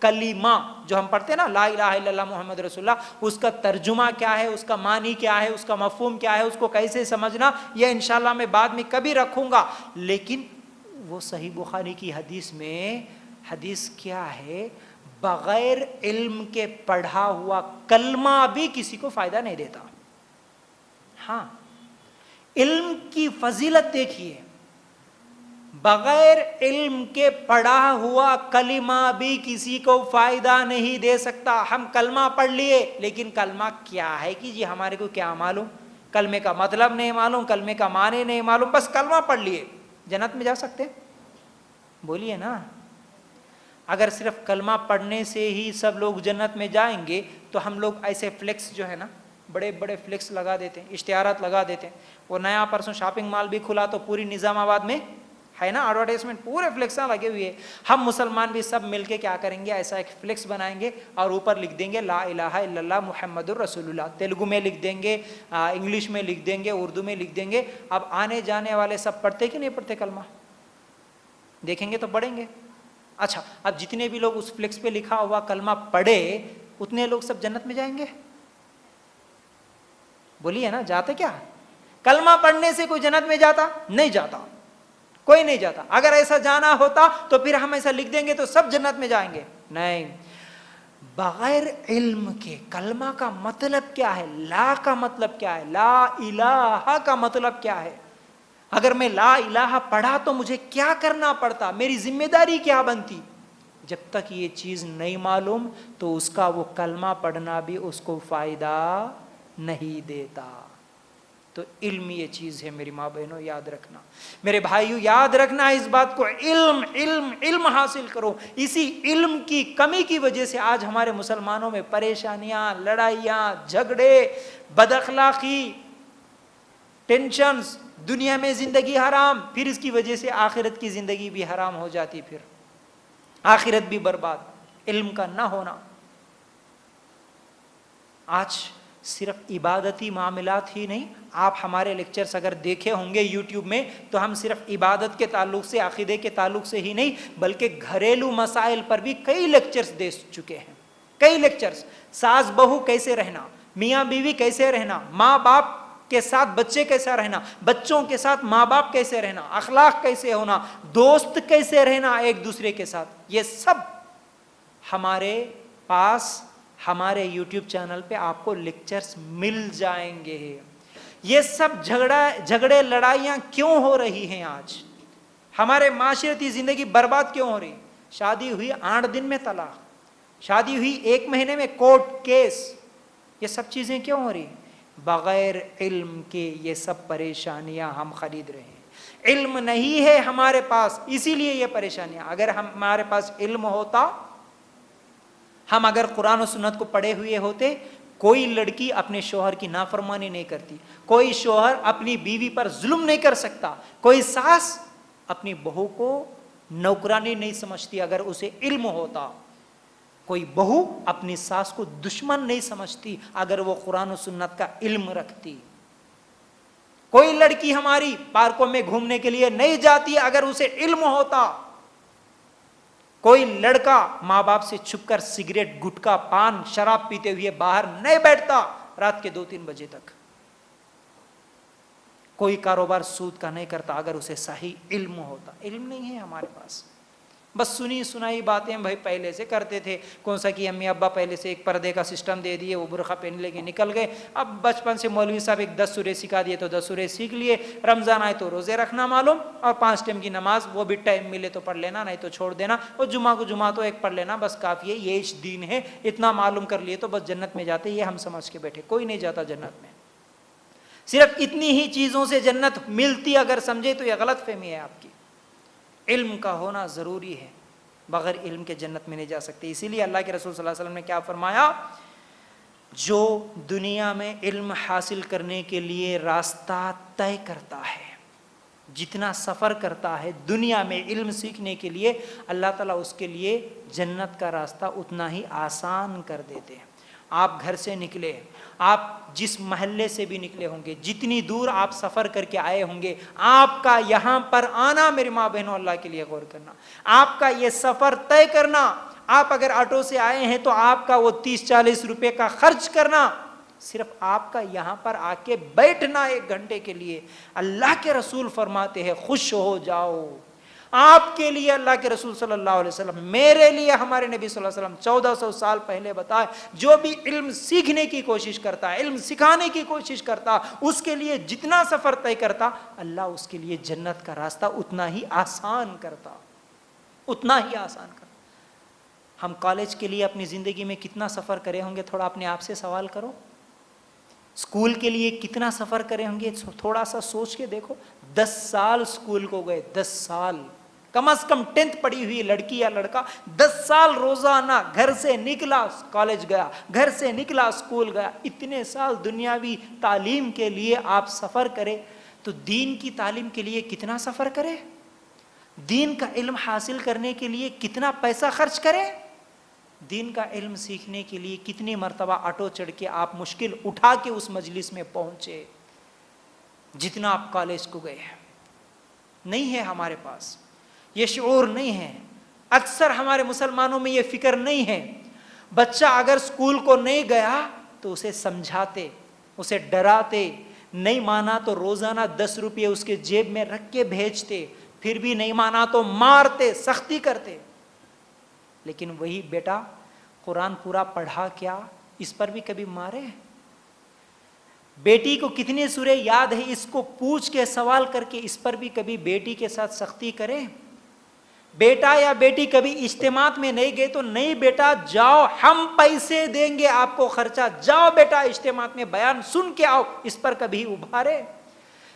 کلمہ جو ہم پڑھتے ہیں نا، لا الہ الا اللہ محمد رسول اللہ، اس کا ترجمہ کیا ہے، اس کا معنی کیا ہے، اس کا مفہوم کیا ہے، اس کو کیسے سمجھنا، یہ انشاءاللہ میں بعد میں کبھی رکھوں گا۔ لیکن وہ صحیح بخاری کی حدیث میں حدیث کیا ہے، بغیر علم کے پڑھا ہوا کلمہ بھی کسی کو فائدہ نہیں دیتا. ہاں علم کی فضیلت دیکھیے, بغیر علم کے پڑھا ہوا کلمہ بھی کسی کو فائدہ نہیں دے سکتا. ہم کلمہ پڑھ لیے لیکن کلمہ کیا ہے کہ جی ہمارے کو کیا معلوم, کلمے کا مطلب نہیں معلوم, کلمے کا معنی نہیں معلوم, بس کلمہ پڑھ لیے. جنت میں جا سکتے؟ بولیے نا. اگر صرف کلمہ پڑھنے سے ہی سب لوگ جنت میں جائیں گے تو ہم لوگ ایسے فلیکس جو ہے نا, بڑے بڑے فلیکس لگا دیتے ہیں, اشتہارات لگا دیتے ہیں. وہ نیا پرسوں شاپنگ مال بھی کھلا تو پوری نظام آباد میں ہے نا ایڈورٹائزمنٹ, پورے فلیکساں لگے ہوئے. ہم مسلمان بھی سب مل کے کیا کریں گے, ایسا ایک فلیکس بنائیں گے اور اوپر لکھ دیں گے لا الہ الا اللہ محمد الرسول اللہ. تیلگو میں لکھ دیں گے, انگلش میں لکھ دیں گے, اردو میں لکھ دیں گے. اب آنے جانے والے سب پڑھتے کہ نہیں پڑھتے کلمہ؟ دیکھیں گے تو پڑھیں گے. اچھا اب جتنے بھی لوگ اس فلیکس پہ لکھا ہوا کلمہ پڑھے اتنے لوگ سب جنت میں جائیں گے؟ بولیے نا, جاتے کیا؟ کلمہ پڑھنے سے کوئی جنت میں جاتا؟ نہیں جاتا, کوئی نہیں جاتا. اگر ایسا جانا ہوتا تو پھر ہم ایسا لکھ دیں گے تو سب جنت میں جائیں گے. نہیں, بغیر علم کے کلمہ کا مطلب کیا ہے, لا کا مطلب کیا ہے, لا الہ کا مطلب کیا ہے. اگر میں لا الہ پڑھا تو مجھے کیا کرنا پڑتا, میری ذمہ داری کیا بنتی. جب تک یہ چیز نہیں معلوم تو اس کا وہ کلمہ پڑھنا بھی اس کو فائدہ نہیں دیتا. تو علم یہ چیز ہے میری ماں بہنوں, یاد رکھنا. میرے بھائیوں یاد رکھنا اس بات کو, علم علم علم حاصل کرو. اسی علم کی کمی کی وجہ سے آج ہمارے مسلمانوں میں پریشانیاں, لڑائیاں, جھگڑے, بد اخلاقی, ٹینشنز, دنیا میں زندگی حرام, پھر اس کی وجہ سے آخرت کی زندگی بھی حرام ہو جاتی, پھر آخرت بھی برباد, علم کا نہ ہونا. آج صرف عبادتی معاملات ہی نہیں, آپ ہمارے لیکچرز اگر دیکھے ہوں گے یوٹیوب میں تو ہم صرف عبادت کے تعلق سے, عقیدے کے تعلق سے ہی نہیں بلکہ گھریلو مسائل پر بھی کئی لیکچرز دے چکے ہیں. کئی لیکچرز, ساس بہو کیسے رہنا, میاں بیوی کیسے رہنا, ماں باپ کے ساتھ بچے کیسا رہنا, بچوں کے ساتھ ماں باپ کیسے رہنا, اخلاق کیسے ہونا, دوست کیسے رہنا ایک دوسرے کے ساتھ, یہ سب ہمارے پاس ہمارے یوٹیوب چینل پہ آپ کو لیکچرز مل جائیں گے. یہ سب جھگڑے لڑائیاں کیوں ہو رہی ہیں آج, ہمارے معاشرتی زندگی برباد کیوں ہو رہی. شادی ہوئی 8 دن میں طلاق, شادی ہوئی 1 مہینے میں کورٹ کیس, یہ سب چیزیں کیوں ہو رہی؟ بغیر علم کے یہ سب پریشانیاں ہم خرید رہے ہیں. علم نہیں ہے ہمارے پاس, اسی لیے یہ پریشانیاں. اگر ہمارے پاس علم ہوتا, ہم اگر قرآن و سنت کو پڑھے ہوئے ہوتے, کوئی لڑکی اپنے شوہر کی نافرمانی نہیں کرتی, کوئی شوہر اپنی بیوی پر ظلم نہیں کر سکتا, کوئی ساس اپنی بہو کو نوکرانی نہیں سمجھتی اگر اسے علم ہوتا, کوئی بہو اپنی ساس کو دشمن نہیں سمجھتی اگر وہ قرآن و سنت کا علم رکھتی. کوئی لڑکی ہماری پارکوں میں گھومنے کے لیے نہیں جاتی اگر اسے علم ہوتا. کوئی لڑکا ماں باپ سے چھپ کر سگریٹ, گٹکا, پان, شراب پیتے ہوئے باہر نہیں بیٹھتا رات کے 2-3 بجے تک. کوئی کاروبار سود کا نہیں کرتا اگر اسے صحیح علم ہوتا. علم نہیں ہے ہمارے پاس, بس سنی سنائی باتیں بھائی پہلے سے کرتے تھے. کون سا کہ امی ابا پہلے سے ایک پردے کا سسٹم دے دیے, وہ برقع پہن لے کے نکل گئے. اب بچپن سے مولوی صاحب ایک 10 سورے سکھا دیے تو 10 سورے سیکھ لیے. رمضان آئے تو روزے رکھنا معلوم, اور 5 ٹائم کی نماز وہ بھی ٹائم ملے تو پڑھ لینا, نہیں تو چھوڑ دینا. اور جمعہ کو جمعہ تو ایک پڑھ لینا, بس کافی ہے. یہ دین ہے, اتنا معلوم کر لیے تو بس جنت میں جاتے. یہ ہم سمجھ کے بیٹھے, کوئی نہیں جاتا جنت میں. صرف اتنی ہی چیزوں سے جنت ملتی اگر سمجھے تو یہ غلط فہمی ہے آپ کی. علم کا ہونا ضروری ہے, بغیر علم کے جنت میں نہیں جا سکتے. اسی لیے اللہ کے رسول صلی اللہ علیہ وسلم نے کیا فرمایا, جو دنیا میں علم حاصل کرنے کے لیے راستہ طے کرتا ہے, جتنا سفر کرتا ہے دنیا میں علم سیکھنے کے لیے, اللہ تعالیٰ اس کے لیے جنت کا راستہ اتنا ہی آسان کر دیتے ہیں. آپ گھر سے نکلے, آپ جس محلے سے بھی نکلے ہوں گے, جتنی دور آپ سفر کر کے آئے ہوں گے, آپ کا یہاں پر آنا, میری ماں بہنوں اللہ کے لیے غور کرنا, آپ کا یہ سفر طے کرنا, آپ اگر آٹو سے آئے ہیں تو آپ کا وہ 30-40 روپے کا خرچ کرنا, صرف آپ کا یہاں پر آ کے بیٹھنا 1 گھنٹے کے لیے, اللہ کے رسول فرماتے ہیں خوش ہو جاؤ. آپ کے لیے اللہ کے رسول صلی اللہ علیہ وسلم، میرے لیے ہمارے نبی صلی اللہ علیہ وسلم 1400 سال پہلے بتائے، جو بھی علم سیکھنے کی کوشش کرتا ہے، علم سکھانے کی کوشش کرتا، اس کے لیے جتنا سفر طے کرتا، اللہ اس کے لیے جنت کا راستہ اتنا ہی آسان کرتا، اتنا ہی آسان کرتا۔ ہم کالج کے لیے اپنی زندگی میں کتنا سفر کرے ہوں گے، تھوڑا اپنے آپ سے سوال کرو۔ اسکول کے لیے کتنا سفر کرے ہوں گے، تھوڑا سا سوچ کے دیکھو۔ 10 سال اسکول کو گئے، 10 سال، کم از کم 10th پڑھی ہوئی لڑکی یا لڑکا 10 سال روزانہ گھر سے نکلا کالج گیا، گھر سے نکلا اسکول گیا، اتنے سال دنیاوی تعلیم کے لیے آپ سفر کرے، تو دین کی تعلیم کے لیے کتنا سفر کرے، دین کا علم حاصل کرنے کے لیے کتنا پیسہ خرچ کرے، دین کا علم سیکھنے کے لیے کتنی مرتبہ آٹو چڑھ کے آپ مشکل اٹھا کے اس مجلس میں پہنچے، جتنا آپ کالج کو گئے ہیں۔ نہیں ہے ہمارے پاس یہ شعور، نہیں ہے، اکثر ہمارے مسلمانوں میں یہ فکر نہیں ہے۔ بچہ اگر اسکول کو نہیں گیا تو اسے سمجھاتے، اسے ڈراتے، نہیں مانا تو روزانہ 10 روپے اس کے جیب میں رکھ کے بھیجتے، پھر بھی نہیں مانا تو مارتے، سختی کرتے۔ لیکن وہی بیٹا قرآن پورا پڑھا کیا، اس پر بھی کبھی مارے؟ بیٹی کو کتنی سورے یاد ہے، اس کو پوچھ کے سوال کر کے اس پر بھی کبھی بیٹی کے ساتھ سختی کرے؟ بیٹا یا بیٹی کبھی اجتماعات میں نہیں گئے تو نہیں بیٹا جاؤ، ہم پیسے دیں گے آپ کو خرچہ، جاؤ بیٹا اجتماعات میں بیان سن کے آؤ، اس پر کبھی ابھارے؟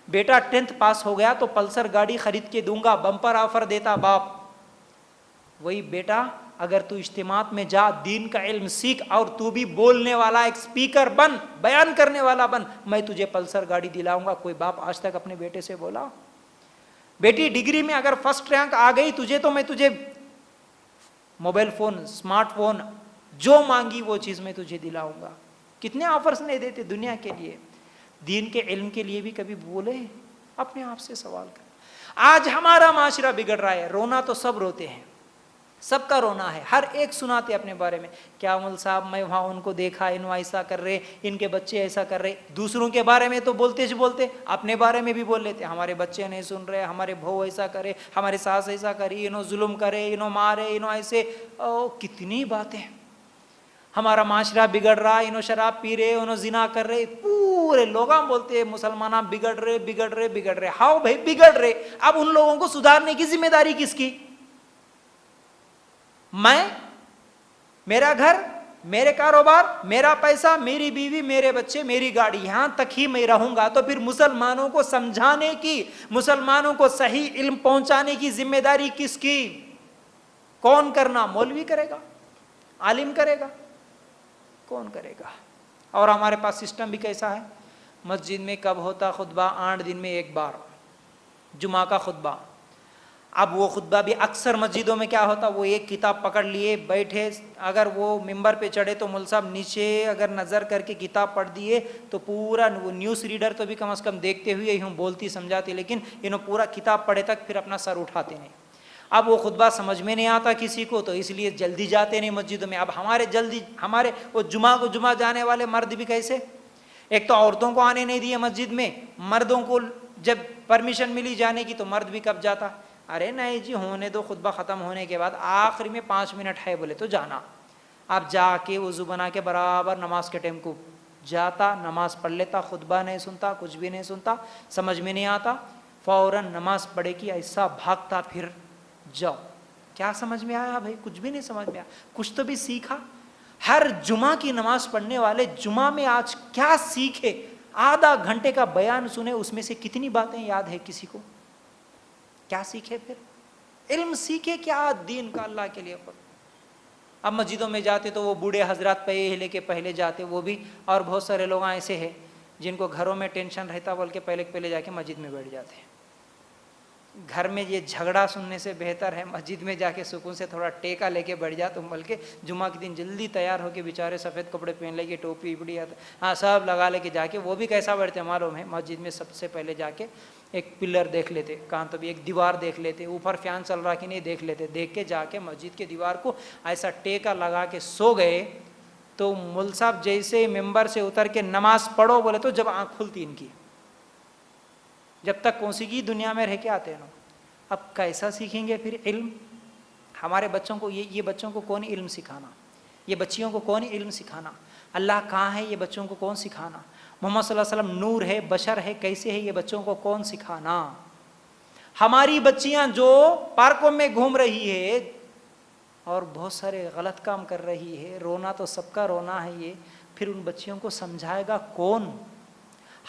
بیٹا 10th پاس ہو گیا تو پلسر گاڑی خرید کے دوں گا، بمپر آفر دیتا باپ۔ وہی بیٹا اگر تو اجتماعات میں جا، دین کا علم سیکھ، اور تو بھی بولنے والا ایک سپیکر بن، بیان کرنے والا بن، میں تجھے پلسر گاڑی دلاؤں گا۔ کوئی باپ آج تک اپنے بیٹے سے بولا؟ بیٹی ڈگری میں اگر فرسٹ رینک آ گئی تجھے تو میں تجھے موبائل فون، اسمارٹ فون، جو مانگی وہ چیز میں تجھے دلاؤں گا۔ کتنے آفرز نہیں دیتے دنیا کے لیے، دین کے علم کے لیے بھی کبھی بولے؟ اپنے آپ سے سوال کر۔ آج ہمارا معاشرہ بگڑ رہا ہے، رونا تو سب روتے ہیں، سب کا رونا ہے، ہر ایک سناتے اپنے بارے میں، کیا مول صاحب میں وہاں ان کو دیکھا، انہوں ایسا کر رہے، ان کے بچے ایسا کر رہے۔ دوسروں کے بارے میں تو بولتے اپنے بارے میں بھی بول لیتے، ہمارے بچے نہیں سن رہے، ہمارے بہو ایسا کرے، ہمارے ساس ایسا کری، انہوں ظلم کرے، انہوں مارے، انہوں ایسے، کتنی باتیں۔ ہمارا معاشرہ بگڑ رہا، انہوں شراب پی رہے، انہوں زنا کر رہے، پورے لوگ بولتے مسلمان بگڑ رہے بگڑ رہے بگڑ رہے۔ ہاؤ بھائی بگڑ رہے، اب ان لوگوں کو سدھارنے کی ذمہ داری کس کی؟ میں، میرا گھر، میرے کاروبار، میرا پیسہ، میری بیوی، میرے بچے، میری گاڑی، یہاں تک ہی میں رہوں گا، تو پھر مسلمانوں کو سمجھانے کی، مسلمانوں کو صحیح علم پہنچانے کی ذمہ داری کس کی؟ کون کرنا؟ مولوی کرے گا؟ عالم کرے گا؟ کون کرے گا؟ اور ہمارے پاس سسٹم بھی کیسا ہے، مسجد میں کب ہوتا خطبہ؟ 8 دن میں ایک بار، جمعہ کا خطبہ۔ اب وہ خطبہ بھی اکثر مسجدوں میں کیا ہوتا، وہ ایک کتاب پکڑ لیے بیٹھے، اگر وہ ممبر پہ چڑھے تو مول صاحب نیچے اگر نظر کر کے کتاب پڑھ دیے تو پورا، وہ نیوز ریڈر تو بھی کم از کم دیکھتے ہوئے یوں بولتی سمجھاتی، لیکن انہوں پورا کتاب پڑھے تک پھر اپنا سر اٹھاتے نہیں۔ اب وہ خطبہ سمجھ میں نہیں آتا کسی کو، تو اس لیے جلدی جاتے نہیں مسجدوں میں۔ اب ہمارے وہ جمعہ کو جمعہ جانے والے مرد بھی کیسے، ایک تو عورتوں کو آنے نہیں دیے مسجد میں، مردوں کو جب پرمیشن ملی جانے کی تو مرد بھی کب جاتا، ارے نہیں جی ہونے دو، خطبہ ختم ہونے کے بعد آخری میں 5 منٹ ہے بولے تو جانا۔ اب جا کے وضو بنا کے برابر نماز کے ٹائم کو جاتا، نماز پڑھ لیتا، خطبہ نہیں سنتا، کچھ بھی نہیں سنتا، سمجھ میں نہیں آتا، فوراً نماز پڑھے کی ایسا بھاگتا، پھر جاؤ۔ کیا سمجھ میں آیا بھائی؟ کچھ بھی نہیں سمجھ میں آیا، کچھ تو بھی سیکھا؟ ہر جمعہ کی نماز پڑھنے والے جمعہ میں آج کیا سیکھے؟ آدھا گھنٹے کا بیان سنے، اس میں سے کتنی باتیں یاد ہے کسی کو؟ کیا سیکھے؟ پھر علم سیکھے کیا دین کا، اللہ کے لیے۔ اب مسجدوں میں جاتے تو وہ بوڑھے حضرات پہ لے کے پہلے جاتے، وہ بھی، اور بہت سارے لوگ ایسے ہیں جن کو گھروں میں ٹینشن رہتا بول کے پہلے جا کے مسجد میں بیٹھ جاتے ہیں۔ گھر میں یہ جھگڑا سننے سے بہتر ہے مسجد میں جا کے سکون سے تھوڑا ٹیکا لے کے بیٹھ جا تم، بلکہ جمعہ کے دن جلدی تیار ہو کے بیچارے سفید کپڑے پہن لے کے، ٹوپی بڑی سب لگا لے کے جا کے، وہ بھی کیسا بیٹھتے معلوم ہے؟ مسجد میں سب سے پہلے جا کے ایک پلر دیکھ لیتے، کہاں تو بھی ایک دیوار دیکھ لیتے، اوپر فین چل رہا کہ نہیں دیکھ لیتے، دیکھ کے جا کے مسجد کے دیوار کو ایسا ٹیکا لگا کے سو گئے تو مول صاحب جیسے ممبر سے اتر کے نماز پڑھو بولے تو جب آنکھ کھلتی ان کی، جب تک کون سی کی دنیا میں رہ کے آتے ہیں نا، اب کیسا سیکھیں گے پھر علم؟ ہمارے بچوں کو یہ بچوں کو کون علم سکھانا؟ یہ بچیوں کو کون علم سکھانا؟ اللہ کہاں ہے یہ بچوں کو کون سکھانا؟ محمد صلی اللہ علیہ وسلم نور ہے، بشر ہے، کیسے ہے یہ بچوں کو کون سکھانا؟ ہماری بچیاں جو پارکوں میں گھوم رہی ہے اور بہت سارے غلط کام کر رہی ہے، رونا تو سب کا رونا ہے یہ، پھر ان بچیوں کو سمجھائے گا کون؟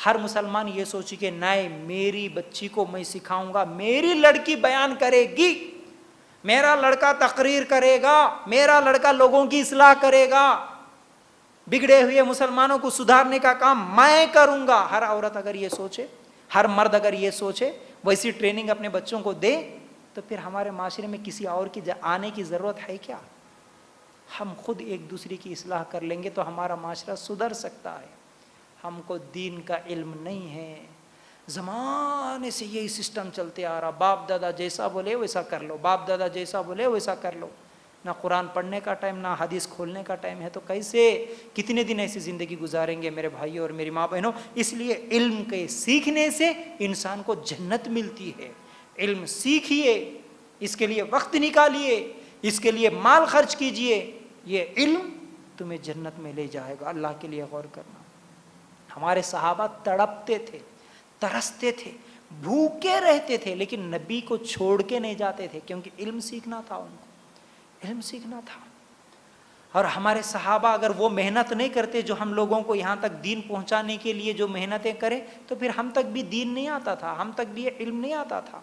ہر مسلمان یہ سوچے کہ نہیں، میری بچی کو میں سکھاؤں گا، میری لڑکی بیان کرے گی، میرا لڑکا تقریر کرے گا، میرا لڑکا لوگوں کی اصلاح کرے گا، بگڑے ہوئے مسلمانوں کو سدھارنے کا کام میں کروں گا۔ ہر عورت اگر یہ سوچے، ہر مرد اگر یہ سوچے، ویسی ٹریننگ اپنے بچوں کو دے، تو پھر ہمارے معاشرے میں کسی اور کی آنے کی ضرورت ہے کیا؟ ہم خود ایک دوسرے کی اصلاح کر لیں گے تو ہمارا معاشرہ سدھر سکتا ہے۔ ہم کو دین کا علم نہیں ہے، زمانے سے یہی سسٹم چلتے آ رہا، باپ دادا جیسا بولے ویسا کر لو، باپ دادا جیسا بولے ویسا کر لو، نہ قرآن پڑھنے کا ٹائم، نہ حدیث کھولنے کا ٹائم ہے، تو کیسے کتنے دن ایسی زندگی گزاریں گے میرے بھائیوں اور میری ماں بہنوں؟ اس لیے علم کے سیکھنے سے انسان کو جنت ملتی ہے۔ علم سیکھیے، اس کے لیے وقت نکالیے، اس کے لیے مال خرچ کیجئے، یہ علم تمہیں جنت میں لے جائے گا۔ اللہ کے لیے غور کرنا۔ ہمارے صحابہ تڑپتے تھے، ترستے تھے، بھوکے رہتے تھے، لیکن نبی کو چھوڑ کے نہیں جاتے تھے، کیونکہ علم سیکھنا تھا ان کو، علم سیکھنا تھا۔ اور ہمارے صحابہ اگر وہ محنت نہیں کرتے جو ہم لوگوں کو یہاں تک دین پہنچانے کے لیے جو محنتیں کریں، تو پھر ہم تک بھی دین نہیں آتا تھا، ہم تک بھی یہ علم نہیں آتا تھا۔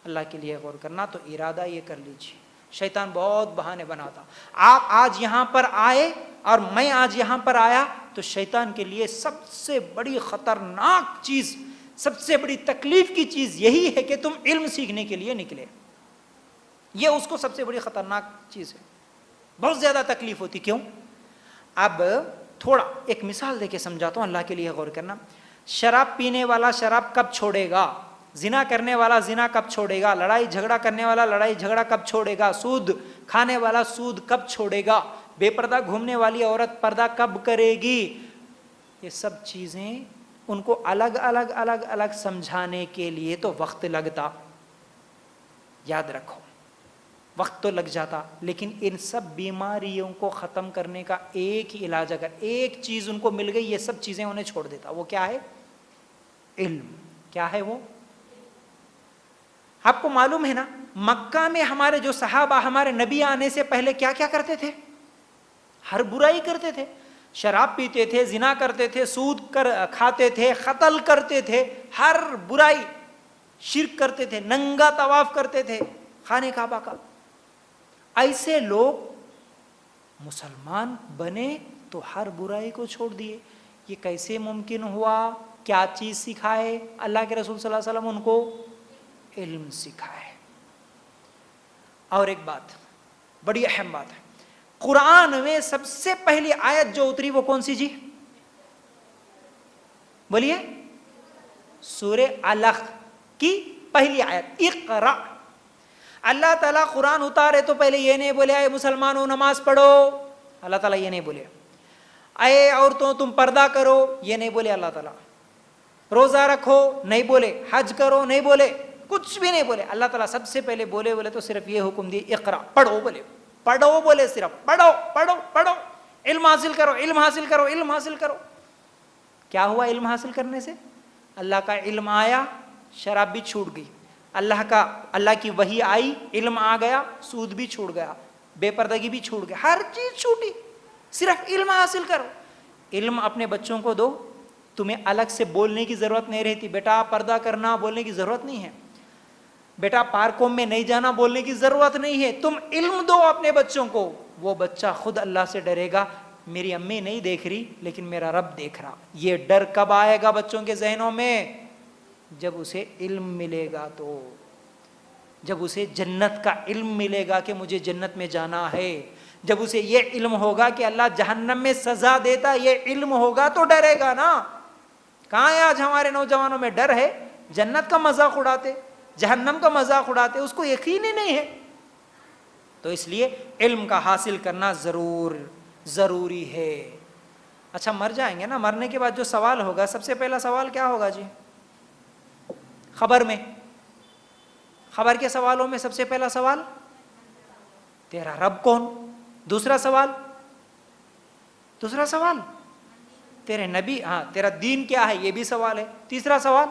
اللہ کے لیے غور کرنا۔ تو ارادہ یہ کر لیجیے، شیطان بہت بہانے بناتا۔ آپ آج یہاں پر آئے اور میں آج یہاں پر آیا تو شیطان کے لیے سب سے بڑی خطرناک چیز، سب سے بڑی تکلیف کی چیز یہی ہے کہ تم علم سیکھنے کے لیے نکلے۔ یہ اس کو سب سے بڑی خطرناک چیز ہے، بہت زیادہ تکلیف ہوتی۔ کیوں؟ اب تھوڑا ایک مثال دے کے سمجھاتا ہوں، اللہ کے لیے غور کرنا۔ شراب پینے والا شراب کب چھوڑے گا؟ زنا کرنے والا زنا کب چھوڑے گا؟ لڑائی جھگڑا کرنے والا لڑائی جھگڑا کب چھوڑے گا؟ سود کھانے والا سود کب چھوڑے گا؟ بے پردہ گھومنے والی عورت پردہ کب کرے گی؟ یہ سب چیزیں ان کو الگ الگ الگ الگ سمجھانے کے لیے تو وقت لگتا، یاد رکھو وقت تو لگ جاتا، لیکن ان سب بیماریوں کو ختم کرنے کا ایک ہی علاج، اگر ایک چیز ان کو مل گئی یہ سب چیزیں انہیں چھوڑ دیتا۔ وہ کیا ہے؟ علم۔ کیا ہے وہ؟ آپ کو معلوم ہے نا، مکہ میں ہمارے جو صحابہ ہمارے نبی آنے سے پہلے کیا کیا کرتے تھے؟ ہر برائی کرتے تھے، شراب پیتے تھے، زنا کرتے تھے، سود کھاتے تھے، قتل کرتے تھے، ہر برائی، شرک کرتے تھے، ننگا طواف کرتے تھے خانہ کعبہ کا۔ ایسے لوگ مسلمان بنے تو ہر برائی کو چھوڑ دیے۔ یہ کیسے ممکن ہوا؟ کیا چیز سکھائے اللہ کے رسول صلی اللہ علیہ وسلم ان کو؟ علم سکھائے۔ اور ایک بات بڑی اہم بات ہے، قرآن میں سب سے پہلی آیت جو اتری وہ کون سی جی؟ بولیے۔ سورہ علق کی پہلی آیت، اقرا۔ اللہ تعالیٰ قرآن اتارے تو پہلے یہ نہیں بولے اے مسلمانوں نماز پڑھو، اللہ تعالیٰ یہ نہیں بولے۔ اے عورتوں تم پردہ کرو، یہ نہیں بولے اللہ تعالیٰ۔ روزہ رکھو نہیں بولے، حج کرو نہیں بولے، کچھ بھی نہیں بولے۔ اللہ تعالیٰ سب سے پہلے بولے تو صرف یہ حکم دیے، اقرا، پڑھو بولے، پڑھو بولے، صرف پڑھو پڑھو پڑھو، علم حاصل کرو، علم حاصل کرو، علم حاصل کرو۔ کیا ہوا علم حاصل کرنے سے؟ اللہ کا علم آیا، شراب بھی چھوٹ گئی، اللہ کی وحی آئی، علم آ گیا، سود بھی چھوٹ گیا، بے پردگی بھی چھوٹ گیا، ہر چیز چھوٹی، صرف علم حاصل کرو۔ علم اپنے بچوں کو دو، تمہیں الگ سے بولنے کی ضرورت نہیں رہتی، بیٹا پردہ کرنا بولنے کی ضرورت نہیں ہے، بیٹا پارکوں میں نہیں جانا بولنے کی ضرورت نہیں ہے، تم علم دو اپنے بچوں کو، وہ بچہ خود اللہ سے ڈرے گا، میری امی نہیں دیکھ رہی لیکن میرا رب دیکھ رہا۔ یہ ڈر کب آئے گا بچوں کے ذہنوں میں؟ جب اسے علم ملے گا، تو جب اسے جنت کا علم ملے گا کہ مجھے جنت میں جانا ہے، جب اسے یہ علم ہوگا کہ اللہ جہنم میں سزا دیتا، یہ علم ہوگا تو ڈرے گا نا۔ کہاں ہے آج ہمارے نوجوانوں میں ڈر ہے؟ جنت کا مذاق اڑاتے، جہنم کا مذاق اڑاتے، اس کو یقین ہی نہیں ہے۔ تو اس لیے علم کا حاصل کرنا ضروری ہے۔ اچھا مر جائیں گے نا، مرنے کے بعد جو سوال ہوگا، سب سے پہلا سوال کیا ہوگا جی؟ خبر کے سوالوں میں سب سے پہلا سوال تیرا رب کون، دوسرا سوال تیرے نبی، ہاں تیرا دین کیا ہے یہ بھی سوال ہے، تیسرا سوال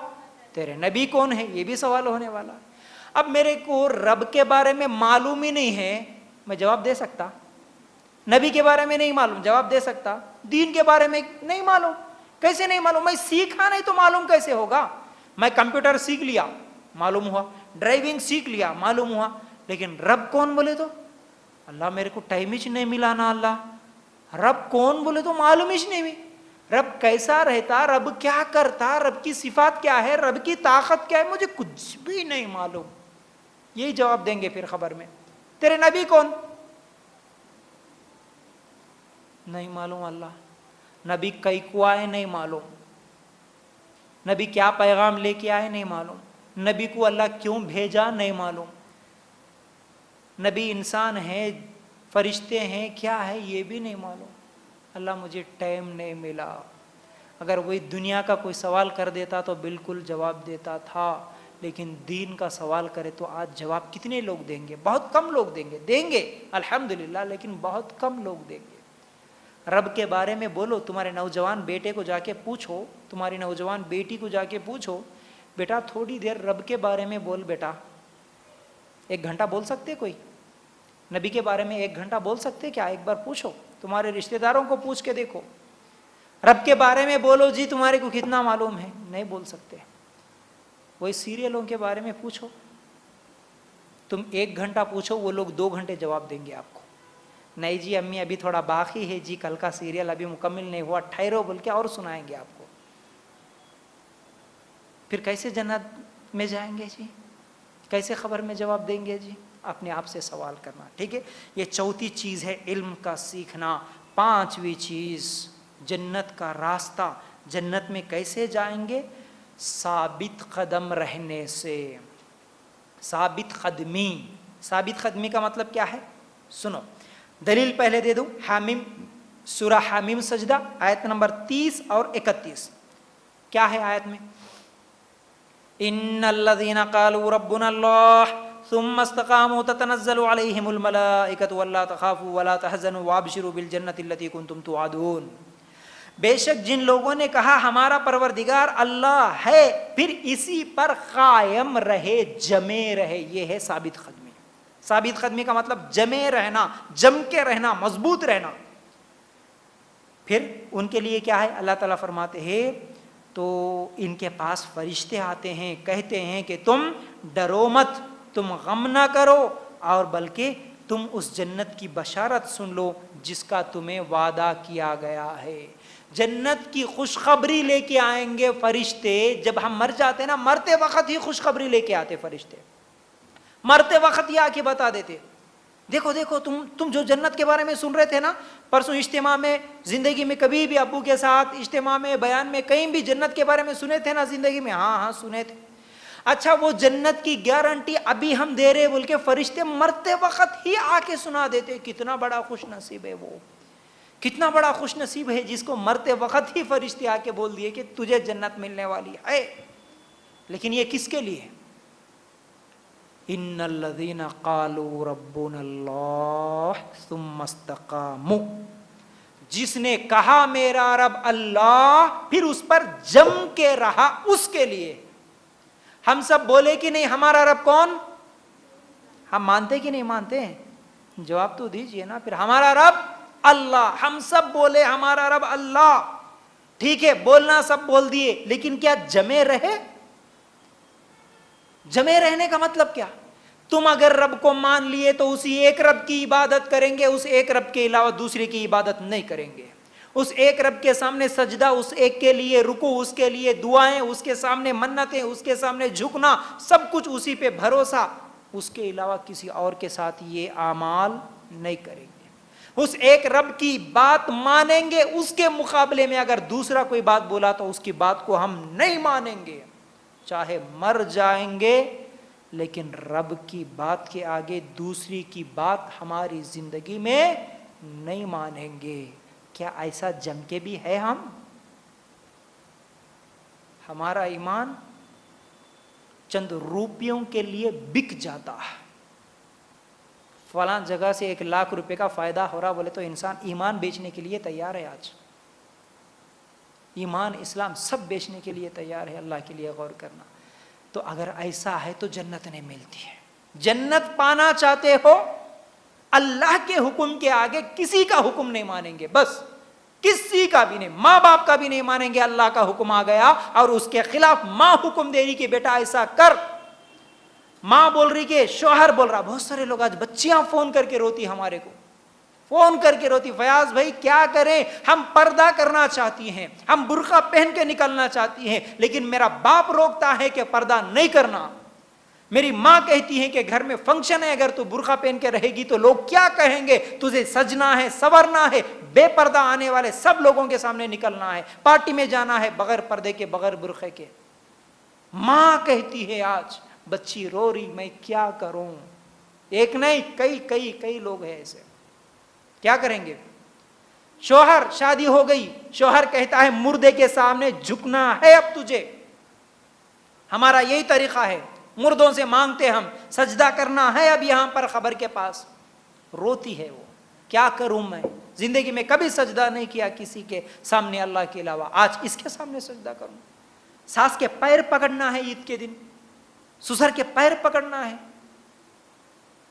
تیرے نبی کون ہے یہ بھی سوال ہونے والا ہے۔ اب میرے کو رب کے بارے میں معلوم ہی نہیں ہے، میں جواب دے سکتا؟ نبی کے بارے میں نہیں معلوم، جواب دے سکتا؟ دین کے بارے میں نہیں معلوم، کیسے نہیں معلوم؟ میں سیکھا نہیں تو معلوم کیسے ہوگا؟ میں کمپیوٹر سیکھ لیا معلوم ہوا، ڈرائیونگ سیکھ لیا معلوم ہوا، لیکن رب کون بولے تو اللہ میرے کو ٹائم ہی نہیں ملا نا، اللہ رب کون بولے تو معلوم ہی نہیں ہوئی، رب کیسا رہتا، رب کیا کرتا، رب کی صفات کیا ہے، رب کی طاقت کیا ہے، مجھے کچھ بھی نہیں معلوم۔ یہی جواب دیں گے پھر خبر میں۔ تیرے نبی کون؟ نہیں معلوم اللہ، نبی کئی کو آئے نہیں معلوم، نبی کیا پیغام لے کے آئے نہیں معلوم، نبی کو اللہ کیوں بھیجا نہیں معلوم، نبی انسان ہے فرشتے ہیں کیا ہے یہ بھی نہیں معلوم۔ اللہ مجھے ٹائم نہیں ملا، اگر وہی دنیا کا کوئی سوال کر دیتا تو بالکل جواب دیتا تھا، لیکن دین کا سوال کرے تو آج جواب کتنے لوگ دیں گے؟ بہت کم لوگ دیں گے الحمدللہ، لیکن بہت کم لوگ دیں گے۔ رب کے بارے میں بولو، تمہارے نوجوان بیٹے کو جا کے پوچھو، تمہاری نوجوان بیٹی کو جا کے پوچھو، بیٹا تھوڑی دیر رب کے بارے میں بول، بیٹا 1 گھنٹہ بول سکتے؟ کوئی نبی کے بارے میں 1 گھنٹہ بول سکتے کیا؟ ایک بار پوچھو، تمہارے رشتہ داروں کو پوچھ کے دیکھو، رب کے بارے میں بولو جی تمہارے کو کتنا معلوم ہے، نہیں بول سکتے۔ وہی سیریلوں کے بارے میں پوچھو، تم 1 گھنٹہ پوچھو، وہ لوگ 2 گھنٹے جواب دیں گے آپ کو، نہیں جی امی ابھی تھوڑا باقی ہے جی، کل کا سیریل ابھی مکمل نہیں ہوا، ٹھہرو بول کے اور سنائیں گے آپ کو۔ پھر کیسے جنت میں جائیں گے جی؟ کیسے خبر میں جواب دیں گے جی؟ اپنے آپ سے سوال کرنا، ٹھیک ہے؟ یہ چوتھی چیز ہے علم کا سیکھنا۔ 5ویں چیز جنت کا راستہ، جنت میں کیسے جائیں گے؟ ثابت قدم رہنے سے، ثابت قدمی۔ ثابت قدمی کا مطلب کیا ہے؟ سنو دلیل پہلے دے دوں، حامیم، سورہ حامیم سجدہ آیت نمبر 30 اور 31، کیا ہے آیت میں؟ ان الذين قالوا ربنا الله ثم استقاموا تتنزل عليهم الملائكة ولا تخافوا ولا تحزنوا وابشروا بالجنة التي كنتم توعدون۔ بے شک جن لوگوں نے کہا ہمارا پروردگار اللہ ہے، پھر اسی پر قائم رہے، جمے رہے، یہ ہے ثابت قدمی۔ ثابت قدمی کا مطلب جمے رہنا، جم کے رہنا، مضبوط رہنا۔ پھر ان کے لیے کیا ہے؟ اللہ تعالیٰ فرماتے ہیں تو ان کے پاس فرشتے آتے ہیں، کہتے ہیں کہ تم ڈرو مت، تم غم نہ کرو، اور بلکہ تم اس جنت کی بشارت سن لو جس کا تمہیں وعدہ کیا گیا ہے۔ جنت کی خوشخبری لے کے آئیں گے فرشتے۔ جب ہم مر جاتے ہیں نا، مرتے وقت ہی خوشخبری لے کے آتے فرشتے، مرتے وقت ہی آ کے بتا دیتے، دیکھو دیکھو تم جو جنت کے بارے میں سن رہے تھے نا پرسوں اجتماع میں، زندگی میں کبھی بھی ابو کے ساتھ اجتماع میں، بیان میں، کہیں بھی جنت کے بارے میں سنے تھے نا زندگی میں؟ ہاں ہاں سنے تھے۔ اچھا وہ جنت کی گارنٹی ابھی ہم دے رہے بول کے فرشتے مرتے وقت ہی آ کے سنا دیتے۔ کتنا بڑا خوش نصیب ہے وہ، کتنا بڑا خوش نصیب ہے جس کو مرتے وقت ہی فرشتے آ کے بول دیے کہ تجھے جنت ملنے والی ہے۔ لیکن یہ کس کے لیے؟ ان الذین قالوا ربنا اللہ ثم استقاموا، جس نے کہا میرا رب اللہ پھر اس پر جم کے رہا، اس کے لیے۔ ہم سب بولے کہ نہیں ہمارا رب کون؟ ہم مانتے کہ نہیں مانتے؟ جواب تو دیجئے نا۔ پھر ہمارا رب اللہ، ہم سب بولے ہمارا رب اللہ، ٹھیک ہے بولنا سب بول دیے، لیکن کیا جمے رہے؟ جمے رہنے کا مطلب کیا؟ تم اگر رب کو مان لیے تو اسی ایک رب کی عبادت کریں گے، اس ایک رب کے علاوہ دوسرے کی عبادت نہیں کریں گے۔ اس ایک رب کے سامنے سجدہ، اس ایک کے لیے رکوع، اس کے لیے دعائیں، اس کے سامنے منتیں، اس کے سامنے جھکنا، سب کچھ اسی پہ بھروسہ، اس کے علاوہ کسی اور کے ساتھ یہ اعمال نہیں کریں گے۔ اس ایک رب کی بات مانیں گے، اس کے مقابلے میں اگر دوسرا کوئی بات بولا تو اس کی بات کو ہم نہیں مانیں گے، چاہے مر جائیں گے، لیکن رب کی بات کے آگے دوسری کی بات ہماری زندگی میں نہیں مانیں گے۔ کیا ایسا جم کے بھی ہے ہم؟ ہمارا ایمان چند روپیوں کے لیے بک جاتا ہے. فلاں جگہ سے 1,00,000 روپے کا فائدہ ہو رہا بولے تو انسان ایمان بیچنے کے لیے تیار ہے. آج ایمان اسلام سب بیچنے کے لیے تیار ہے. اللہ کے لیے غور کرنا. تو اگر ایسا ہے تو جنت نہیں ملتی ہے. جنت پانا چاہتے ہو اللہ کے حکم کے آگے کسی کا حکم نہیں مانیں گے. بس کسی کا بھی نہیں, ماں باپ کا بھی نہیں مانیں گے. اللہ کا حکم آ گیا اور اس کے خلاف ماں حکم دے رہی کہ بیٹا ایسا کر, ماں بول رہی کہ شوہر بول رہا. بہت سارے لوگ آج بچیاں فون کر کے روتی, ہمارے کو فون کر کے روتی, فیاض بھائی کیا کریں, ہم پردہ کرنا چاہتی ہیں, ہم برقع پہن کے نکلنا چاہتی ہیں, لیکن میرا باپ روکتا ہے کہ پردہ نہیں کرنا. میری ماں کہتی ہے کہ گھر میں فنکشن ہے, اگر تو برقع پہن کے رہے گی تو لوگ کیا کہیں گے, تجھے سجنا ہے, سورنا ہے, بے پردہ آنے والے سب لوگوں کے سامنے نکلنا ہے, پارٹی میں جانا ہے بغیر پردے کے, بغیر برقعے کے. ماں کہتی ہے, آج بچی رو رہی, میں کیا کروں. ایک نہیں کئی لوگ ہیں ایسے. کیا کریں گے. شوہر, شادی ہو گئی, شوہر کہتا ہے مردے کے سامنے جھکنا ہے اب تجھے, ہمارا یہی طریقہ ہے, مردوں سے مانگتے ہم, سجدہ کرنا ہے اب یہاں پر قبر کے پاس. روتی ہے وہ, کیا کروں میں, زندگی میں کبھی سجدہ نہیں کیا کسی کے سامنے اللہ کے علاوہ, آج اس کے سامنے سجدہ کروں. ساس کے پیر پکڑنا ہے عید کے دن, سسر کے پیر پکڑنا ہے,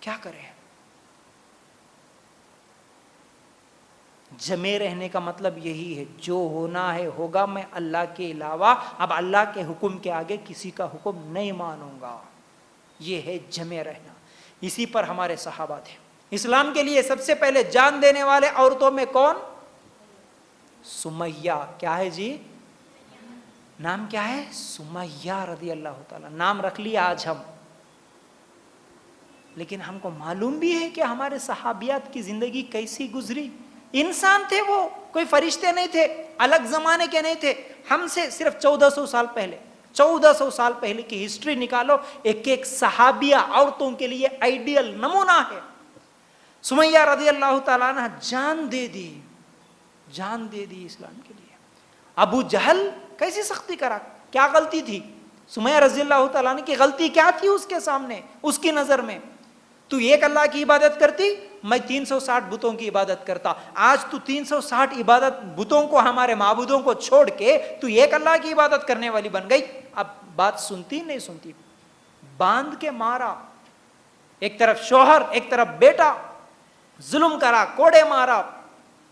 کیا کریں. جمے رہنے کا مطلب یہی ہے, جو ہونا ہے ہوگا, میں اللہ کے علاوہ اب اللہ کے حکم کے آگے کسی کا حکم نہیں مانوں گا. یہ ہے جمے رہنا. اسی پر ہمارے صحابہ تھے. اسلام کے لیے سب سے پہلے جان دینے والے عورتوں میں کون, سمیہ. کیا ہے جی, نام کیا ہے, سمیہ رضی اللہ تعالیٰ. نام رکھ لیا آج ہم, لیکن ہم کو معلوم بھی ہے کہ ہمارے صحابیات کی زندگی کیسی گزری. انسان تھے وہ, کوئی فرشتے نہیں تھے, الگ زمانے کے نہیں تھے. ہم سے صرف 1400 سال پہلے, 1400 سال پہلے کی ہسٹری نکالو, ایک ایک صحابیہ عورتوں کے لیے آئیڈیل نمونہ ہے. سمیہ رضی اللہ تعالیٰ عنہ جان دے دی اسلام کے لیے. ابو جہل کیسی سختی کرا, کیا غلطی تھی سمیہ رضی اللہ تعالیٰ عنہ کی, غلطی کیا تھی اس کے سامنے, اس کی نظر میں. تو ایک اللہ کی عبادت کرتی, میں 360 بتوں کی عبادت کرتا. آج تو 360 عبادت بتوں کو, ہمارے معبودوں کو چھوڑ کے تو ایک اللہ کی عبادت کرنے والی بن گئی. اب بات سنتی نہیں سنتی, باندھ کے مارا, ایک طرف شوہر ایک طرف بیٹا, ظلم کرا, کوڑے مارا,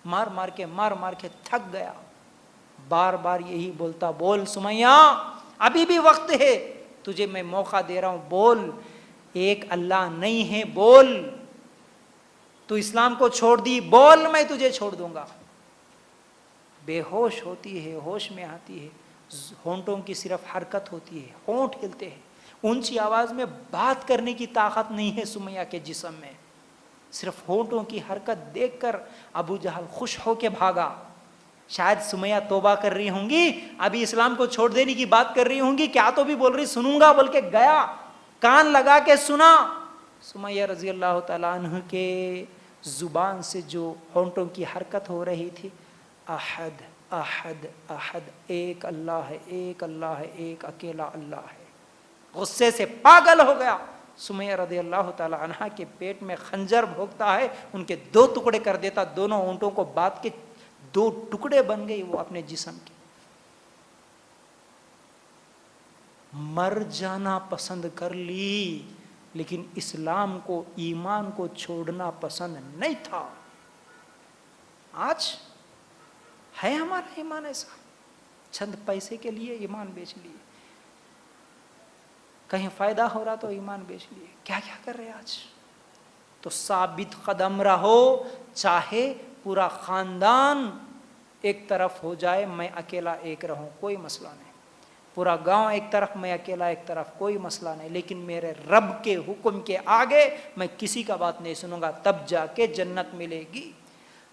مار کے تھک گیا. بار بار یہی بولتا, بول سمیہ ابھی بھی وقت ہے, تجھے میں موقع دے رہا ہوں, بول, ایک اللہ نہیں ہے, بول. تو اسلام کو چھوڑ دی, بول میں تجھے چھوڑ دوں گا. بے ہوش ہوتی ہے, ہوش میں آتی ہے, ہونٹوں کی صرف حرکت ہوتی ہے, ہونٹ ہلتے ہیں, اونچی آواز میں بات کرنے کی طاقت نہیں ہے سمیہ کے جسم میں. صرف ہونٹوں کی حرکت دیکھ کر ابو جہل خوش ہو کے بھاگا. شاید سمیہ توبہ کر رہی ہوں گی, ابھی اسلام کو چھوڑ دینے کی بات کر رہی ہوں گی, کیا تو بھی بول رہی, سنوں گا بول کے گیا, کان لگا کے سنا. سمیہ رضی اللہ تعالیٰ عنہ کے زبان سے جو ہونٹوں کی حرکت ہو رہی تھی, احد احد احد, ایک اللہ ہے, ایک اللہ ہے, ایک اکیلا اللہ ہے. غصے سے پاگل ہو گیا. سمیہ رضی اللہ تعالیٰ عنہ کے پیٹ میں خنجر بھونکتا ہے, ان کے 2 ٹکڑے کر دیتا, دونوں اونٹوں کو بات کے 2 ٹکڑے بن گئی وہ اپنے جسم کے. مر جانا پسند کر لی, لیکن اسلام کو, ایمان کو چھوڑنا پسند نہیں تھا. آج ہے ہمارا ایمان ایسا, چند پیسے کے لیے ایمان بیچ لیے, کہیں فائدہ ہو رہا تو ایمان بیچ لیے, کیا کیا کر رہے آج. تو ثابت قدم رہو, چاہے پورا خاندان ایک طرف ہو جائے, میں اکیلا ایک رہوں, کوئی مسئلہ نہیں. پورا گاؤں ایک طرف, میں اکیلا ایک طرف, کوئی مسئلہ نہیں. لیکن میرے رب کے حکم کے آگے میں کسی کا بات نہیں سنوں گا, تب جا کے جنت ملے گی.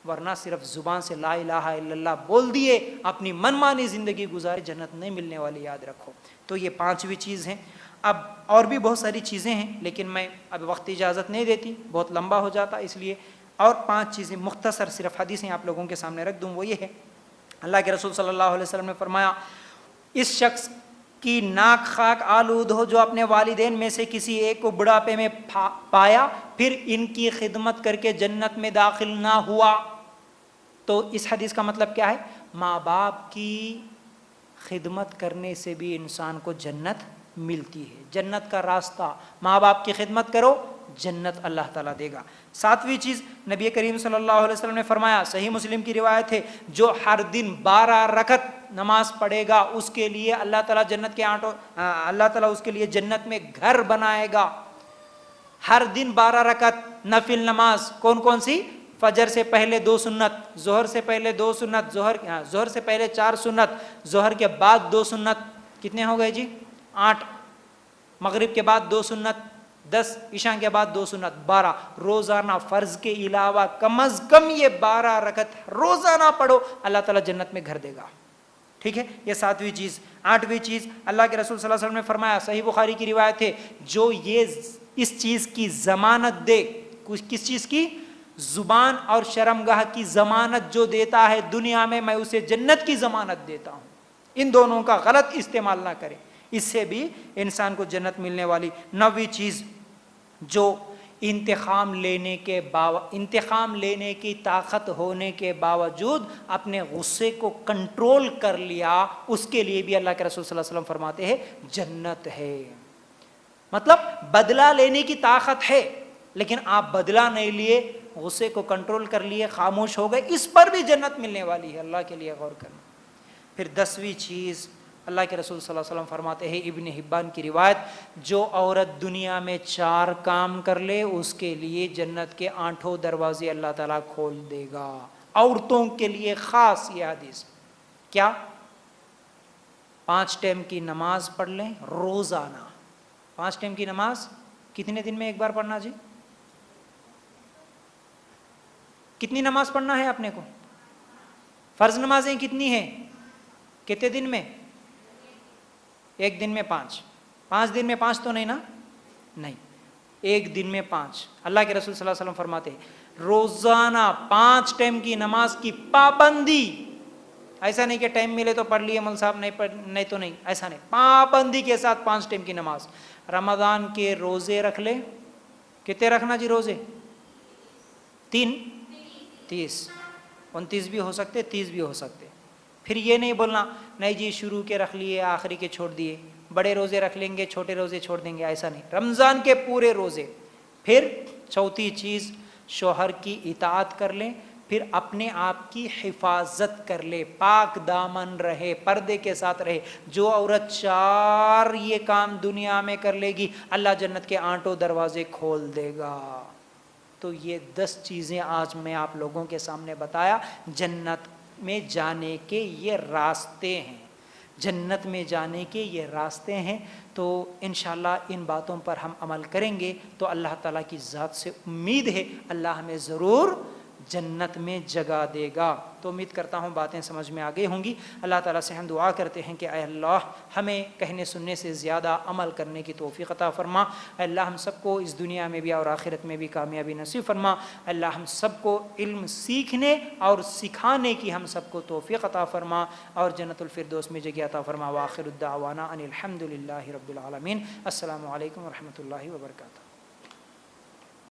ورنہ صرف زبان سے لا الہ الا اللہ بول دیے, اپنی منمانی زندگی گزارے, جنت نہیں ملنے والی, یاد رکھو. تو یہ 5ویں چیز ہے. اب اور بھی بہت ساری چیزیں ہیں, لیکن میں اب وقت اجازت نہیں دیتی, بہت لمبا ہو جاتا, اس لیے اور 5 چیزیں مختصر صرف حدیثیں آپ لوگوں کے سامنے رکھ دوں. وہ یہ ہے, اللہ کے رسول صلی اللہ علیہ وسلم نے فرمایا, اس شخص کی ناک خاک آلود ہو جو اپنے والدین میں سے کسی ایک کو بڑھاپے میں پایا پھر ان کی خدمت کر کے جنت میں داخل نہ ہوا. تو اس حدیث کا مطلب کیا ہے؟ ماں باپ کی خدمت کرنے سے بھی انسان کو جنت ملتی ہے. جنت کا راستہ، ماں باپ کی خدمت کرو، جنت اللہ تعالیٰ دے گا. 7ویں چیز نبی کریم صلی اللہ علیہ وسلم نے فرمایا، صحیح مسلم کی روایت ہے، جو ہر دن 12 رکعت نماز پڑھے گا اس کے لیے اللہ تعالیٰ اللہ تعالیٰ اس کے لیے جنت میں گھر بنائے گا. ہر دن 12 رکعت نفل نماز. کون کون سی؟ فجر سے پہلے 2 سنت، ظہر سے پہلے 2 سنت، ظہر سے پہلے 4 سنت، ظہر کے بعد 2 سنت. کتنے ہو گئے جی؟ 8. مغرب کے بعد 2 سنت 10، عشاء کے بعد 2 سنت 12. روزانہ فرض کے علاوہ کم از کم یہ 12 رکعت روزانہ پڑھو، اللہ تعالیٰ جنت میں گھر دے گا. ٹھیک ہے، یہ 7ویں چیز. 8ویں چیز اللہ کے رسول صلی اللہ علیہ وسلم نے فرمایا، صحیح بخاری کی روایت ہے، جو یہ اس چیز کی ضمانت دے، کس چیز کی؟ زبان اور شرمگاہ کی ضمانت جو دیتا ہے دنیا میں اسے جنت کی ضمانت دیتا ہوں. ان دونوں کا غلط استعمال نہ کریں، اس سے بھی انسان کو جنت ملنے والی. 9ویں چیز، جو انتقام لینے کی طاقت ہونے کے باوجود اپنے غصے کو کنٹرول کر لیا، اس کے لیے بھی اللہ کے رسول صلی اللہ علیہ وسلم فرماتے ہیں جنت ہے. مطلب بدلہ لینے کی طاقت ہے لیکن آپ بدلہ نہیں لیے، غصے کو کنٹرول کر لیے، خاموش ہو گئے، اس پر بھی جنت ملنے والی ہے. اللہ کے لیے غور کرنا. پھر 10ویں چیز اللہ کے رسول صلی اللہ علیہ وسلم فرماتے ہیں، ابن حبان کی روایت، جو عورت دنیا میں 4 کام کر لے اس کے لیے جنت کے 8 دروازے اللہ تعالیٰ کھول دے گا. عورتوں کے لیے خاص یہ حدیث. کیا؟ 5 ٹائم کی نماز پڑھ لیں روزانہ. 5 ٹائم کی نماز کتنے دن میں ایک بار پڑھنا جی؟ کتنی نماز پڑھنا ہے اپنے کو؟ فرض نمازیں کتنی ہیں؟ کتنے دن میں؟ ایک دن میں 5. 5 دن میں 5 تو نہیں نا؟ نہیں، ایک دن میں 5. اللہ کے رسول صلی اللہ علیہ وسلم فرماتے ہیں روزانہ 5 ٹائم کی نماز کی پابندی. ایسا نہیں کہ ٹائم ملے تو پڑھ لیے مول صاحب، نہیں تو نہیں، ایسا نہیں، پابندی کے ساتھ 5 ٹائم کی نماز. رمضان کے روزے رکھ لے. کتنے رکھنا جی روزے؟ 3 30 29 بھی ہو سکتے، 30 بھی ہو سکتے. پھر یہ نہیں بولنا نہیں جی شروع کے رکھ لیے آخری کے چھوڑ دیے، بڑے روزے رکھ لیں گے چھوٹے روزے چھوڑ دیں گے، ایسا نہیں، رمضان کے پورے روزے. پھر 4تھی چیز، شوہر کی اطاعت کر لیں، پھر اپنے آپ کی حفاظت کر لے، پاک دامن رہے، پردے کے ساتھ رہے. جو عورت 4 یہ کام دنیا میں کر لے گی اللہ جنت کے 8 دروازے کھول دے گا. تو یہ 10 چیزیں آج میں آپ لوگوں کے سامنے بتایا. جنت میں جانے کے یہ راستے ہیں، جنت میں جانے کے یہ راستے ہیں. تو انشاءاللہ ان باتوں پر ہم عمل کریں گے تو اللہ تعالیٰ کی ذات سے امید ہے اللہ ہمیں ضرور جنت میں جگہ دے گا. تو امید کرتا ہوں باتیں سمجھ میں آ گئی ہوں گی. اللہ تعالیٰ سے ہم دعا کرتے ہیں کہ اے اللہ ہمیں کہنے سننے سے زیادہ عمل کرنے کی توفیق عطا فرما. اے اللہ ہم سب کو اس دنیا میں بھی اور آخرت میں بھی کامیابی نصیب فرما. اے اللہ ہم سب کو علم سیکھنے اور سکھانے کی ہم سب کو توفیق عطا فرما اور جنت الفردوس میں جگہ عطا فرما. وآخر الدعوانا ان الحمد للہ رب العالمین. السلام علیکم ورحمۃ اللہ وبرکاتہ.